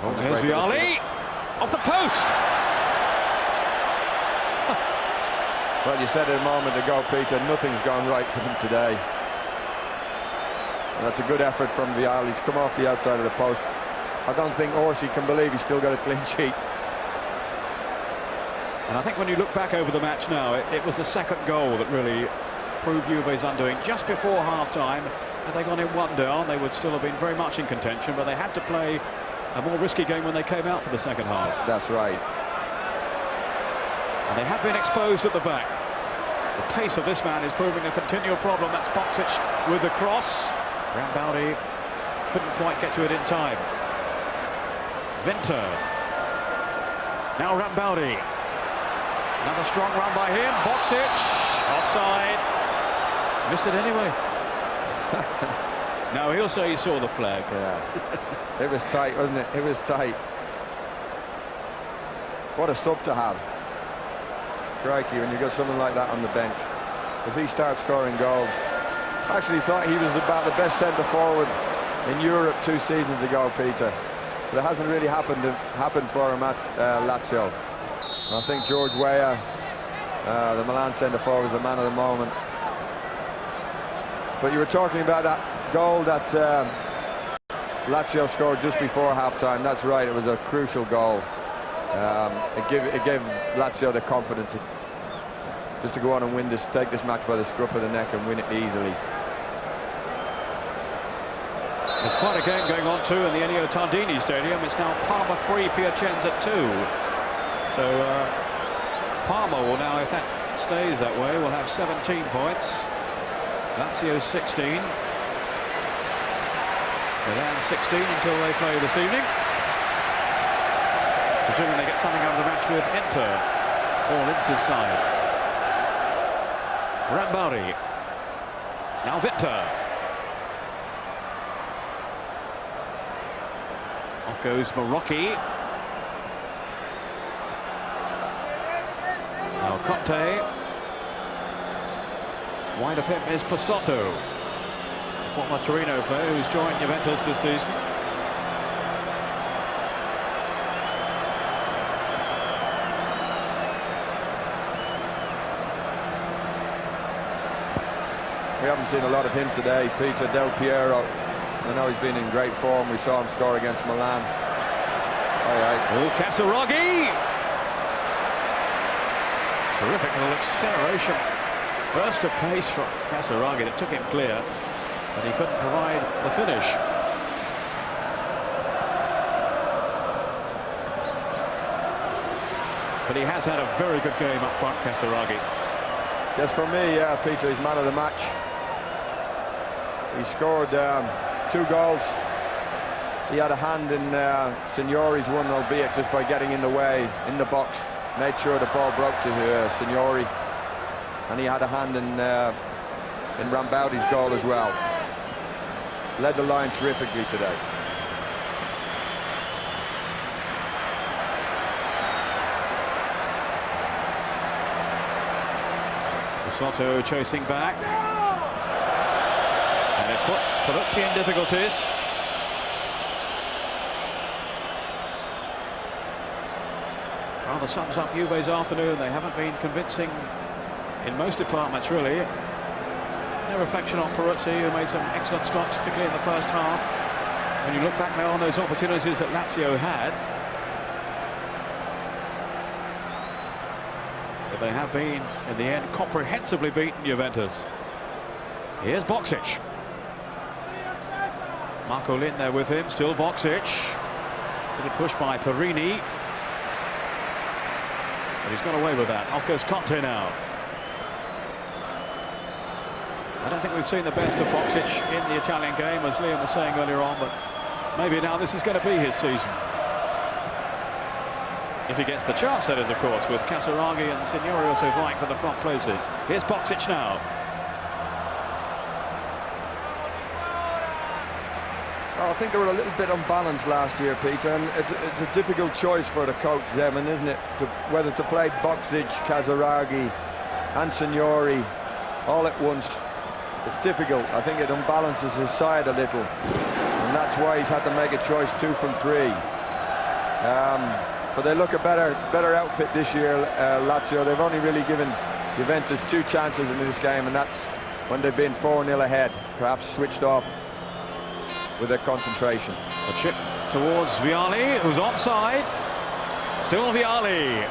Oh, here's Vialli off the post. Well, you said it a moment ago, Peter, nothing's gone right for them today. And that's a good effort from Vialli. He's come off the outside of the post. I don't think Orsi can believe he's still got a clean sheet. And I think when you look back over the match now, it was the second goal that really proved Juve's undoing. Just before half-time, had they gone in 1 down, they would still have been very much in contention, but they had to play a more risky game when they came out for the second half. That's right. And they have been exposed at the back. The pace of this man is proving a continual problem. That's Boksic with the cross. Rambaldi couldn't quite get to it in time. Vinter. Now Rambaldi. Another strong run by him. Boksic. Offside. Missed it anyway. No, he'll say he saw the flag. Yeah. It was tight, wasn't it? It was tight. What a sub to have. Crikey, when you've got someone like that on the bench. If he starts scoring goals. I actually thought he was about the best centre-forward in Europe 2 seasons ago, Peter. But it hasn't really happened for him at Lazio. I think George Weah, the Milan centre-forward, is the man of the moment. But you were talking about that goal that Lazio scored just before half-time. That's right, it was a crucial goal. It gave Lazio the confidence just to go on and win this, take this match by the scruff of the neck and win it easily. There's quite a game going on too in the Ennio Tardini Stadium. It's now Parma 3, Piacenza 2. So Parma will now, if that stays that way, will have 17 points. Lazio 16. Milan 16 until they play this evening. Presuming they get something out of the match with Inter, or Linz's side. Rambari. Now Victor. Off goes Marocchi. Now Conte. Wide of him is Pasotto, former Torino player who's joined Juventus this season. We haven't seen a lot of him today. Peter Del Piero, I know he's been in great form. We saw him score against Milan. Oh, Casaraghi! Terrific little acceleration. Burst of pace from Casaraghi that took him clear, but he couldn't provide the finish. But he has had a very good game up front, Casaraghi. Yes, for me, Peter, he's man of the match. He scored 2 goals. He had a hand in Signori's one, albeit just by getting in the way, in the box. Made sure the ball broke to Signori. And he had a hand in Rambaudi's goal as well. Led the line terrifically today. Soto chasing back, and it put Peruzzi in difficulties. Rather sums up Juve's afternoon. They haven't been convincing in most departments, really. No reflection on Peruzzi, who made some excellent stops, particularly in the first half. When you look back now on those opportunities that Lazio had, they have been, in the end, comprehensively beaten Juventus. Here's Boksic. Marco Lin there with him, still Boksic. Little push by Perini. But he's got away with that. Off goes Conte now. I don't think we've seen the best of Boksic in the Italian game, as Liam was saying earlier on, but maybe now this is going to be his season. If he gets the chance, that is, of course, with Casaraghi and Signori also vying for the front places. Here's Boksic now. Oh, I think they were a little bit unbalanced last year, Peter, and it's a difficult choice for the coach, Zeman, isn't it? Whether to play Boksic, Casaraghi and Signori all at once. It's difficult. I think it unbalances his side a little, and that's why he's had to make a choice 2 from 3. But they look a better outfit this year, Lazio. They've only really given Juventus 2 chances in this game, and that's when they've been 4-0 ahead, perhaps switched off with their concentration. A chip towards Vialli, who's onside. Still Vialli.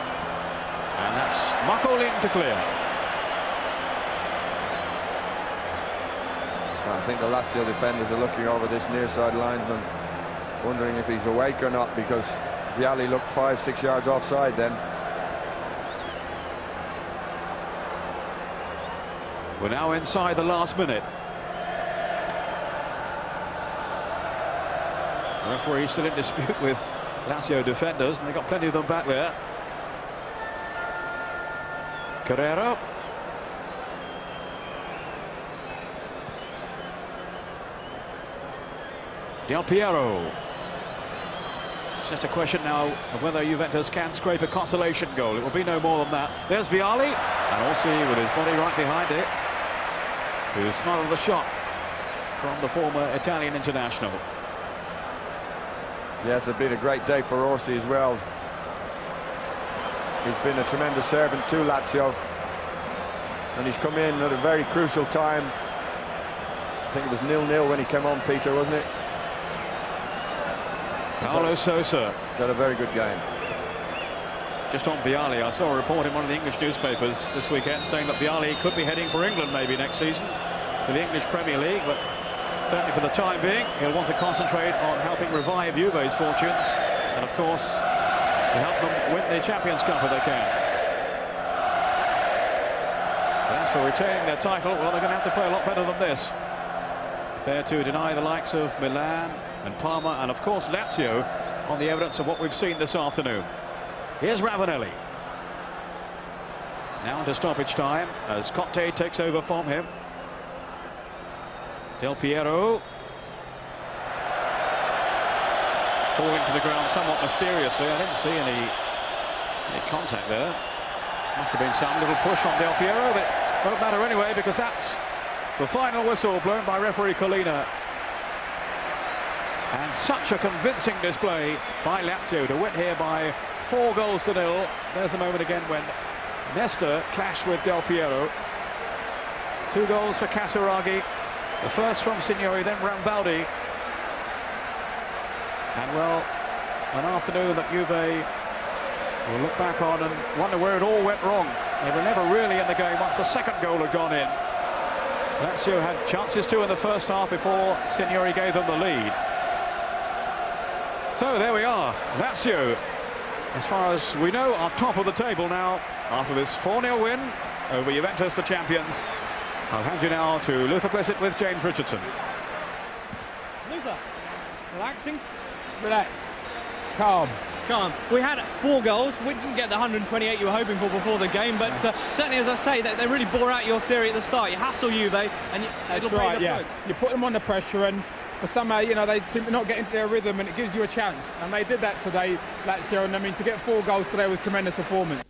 And that's Marco Lin to clear. I think the Lazio defenders are looking over this near side linesman, wondering if he's awake or not, because Vialli looked 5-6 yards offside then. We're now inside the last minute. The referee still in dispute with Lazio defenders, and they've got plenty of them back there. Carrera. Del Piero. It's just a question now of whether Juventus can scrape a consolation goal. It will be no more than that. There's Vialli, and Orsi with his body right behind it to smother the shot from the former Italian international. Yes, it's been a great day for Orsi as well. He's been a tremendous servant to Lazio, and he's come in at a very crucial time. I think it was 0-0 when he came on, Peter, wasn't it? Paulo Sousa. He's had a very good game. Just on Vialli, I saw a report in one of the English newspapers this weekend saying that Vialli could be heading for England maybe next season for the English Premier League, but certainly for the time being he'll want to concentrate on helping revive Juve's fortunes and of course to help them win the Champions Cup if they can. As for retaining their title, well, they're going to have to play a lot better than this. Fair to deny the likes of Milan and Parma and of course Lazio on the evidence of what we've seen this afternoon. Here's Ravanelli. Now into stoppage time as Conte takes over from him. Del Piero falling to the ground somewhat mysteriously. I didn't see any contact there. Must have been some little push on Del Piero, but it won't matter anyway because that's the final whistle blown by referee Collina. And such a convincing display by Lazio to win here by 4 goals to 0. There's the moment again when Nesta clashed with Del Piero. 2 goals for Casaraghi. The first from Signori, then Rambaldi. And well, an afternoon that Juve will look back on and wonder where it all went wrong. They were never really in the game once the second goal had gone in. Lazio had chances too in the first half before Signori gave them the lead. So there we are, Lazio, as far as we know, are top of the table now after this 4-0 win over Juventus, the champions. I'll hand you now to Luther Blissett with James Richardson. Luther, relaxing? Relaxed, calm. We had 4 goals. We didn't get the 128 you were hoping for before the game, but certainly, as I say, they really bore out your theory at the start. You hassle Juve, and that's right. Yeah, you put them under pressure, and but somehow, you know, they seem to not get into their rhythm, and it gives you a chance. And they did that today, Lazio. And I mean, to get 4 goals today was tremendous performance.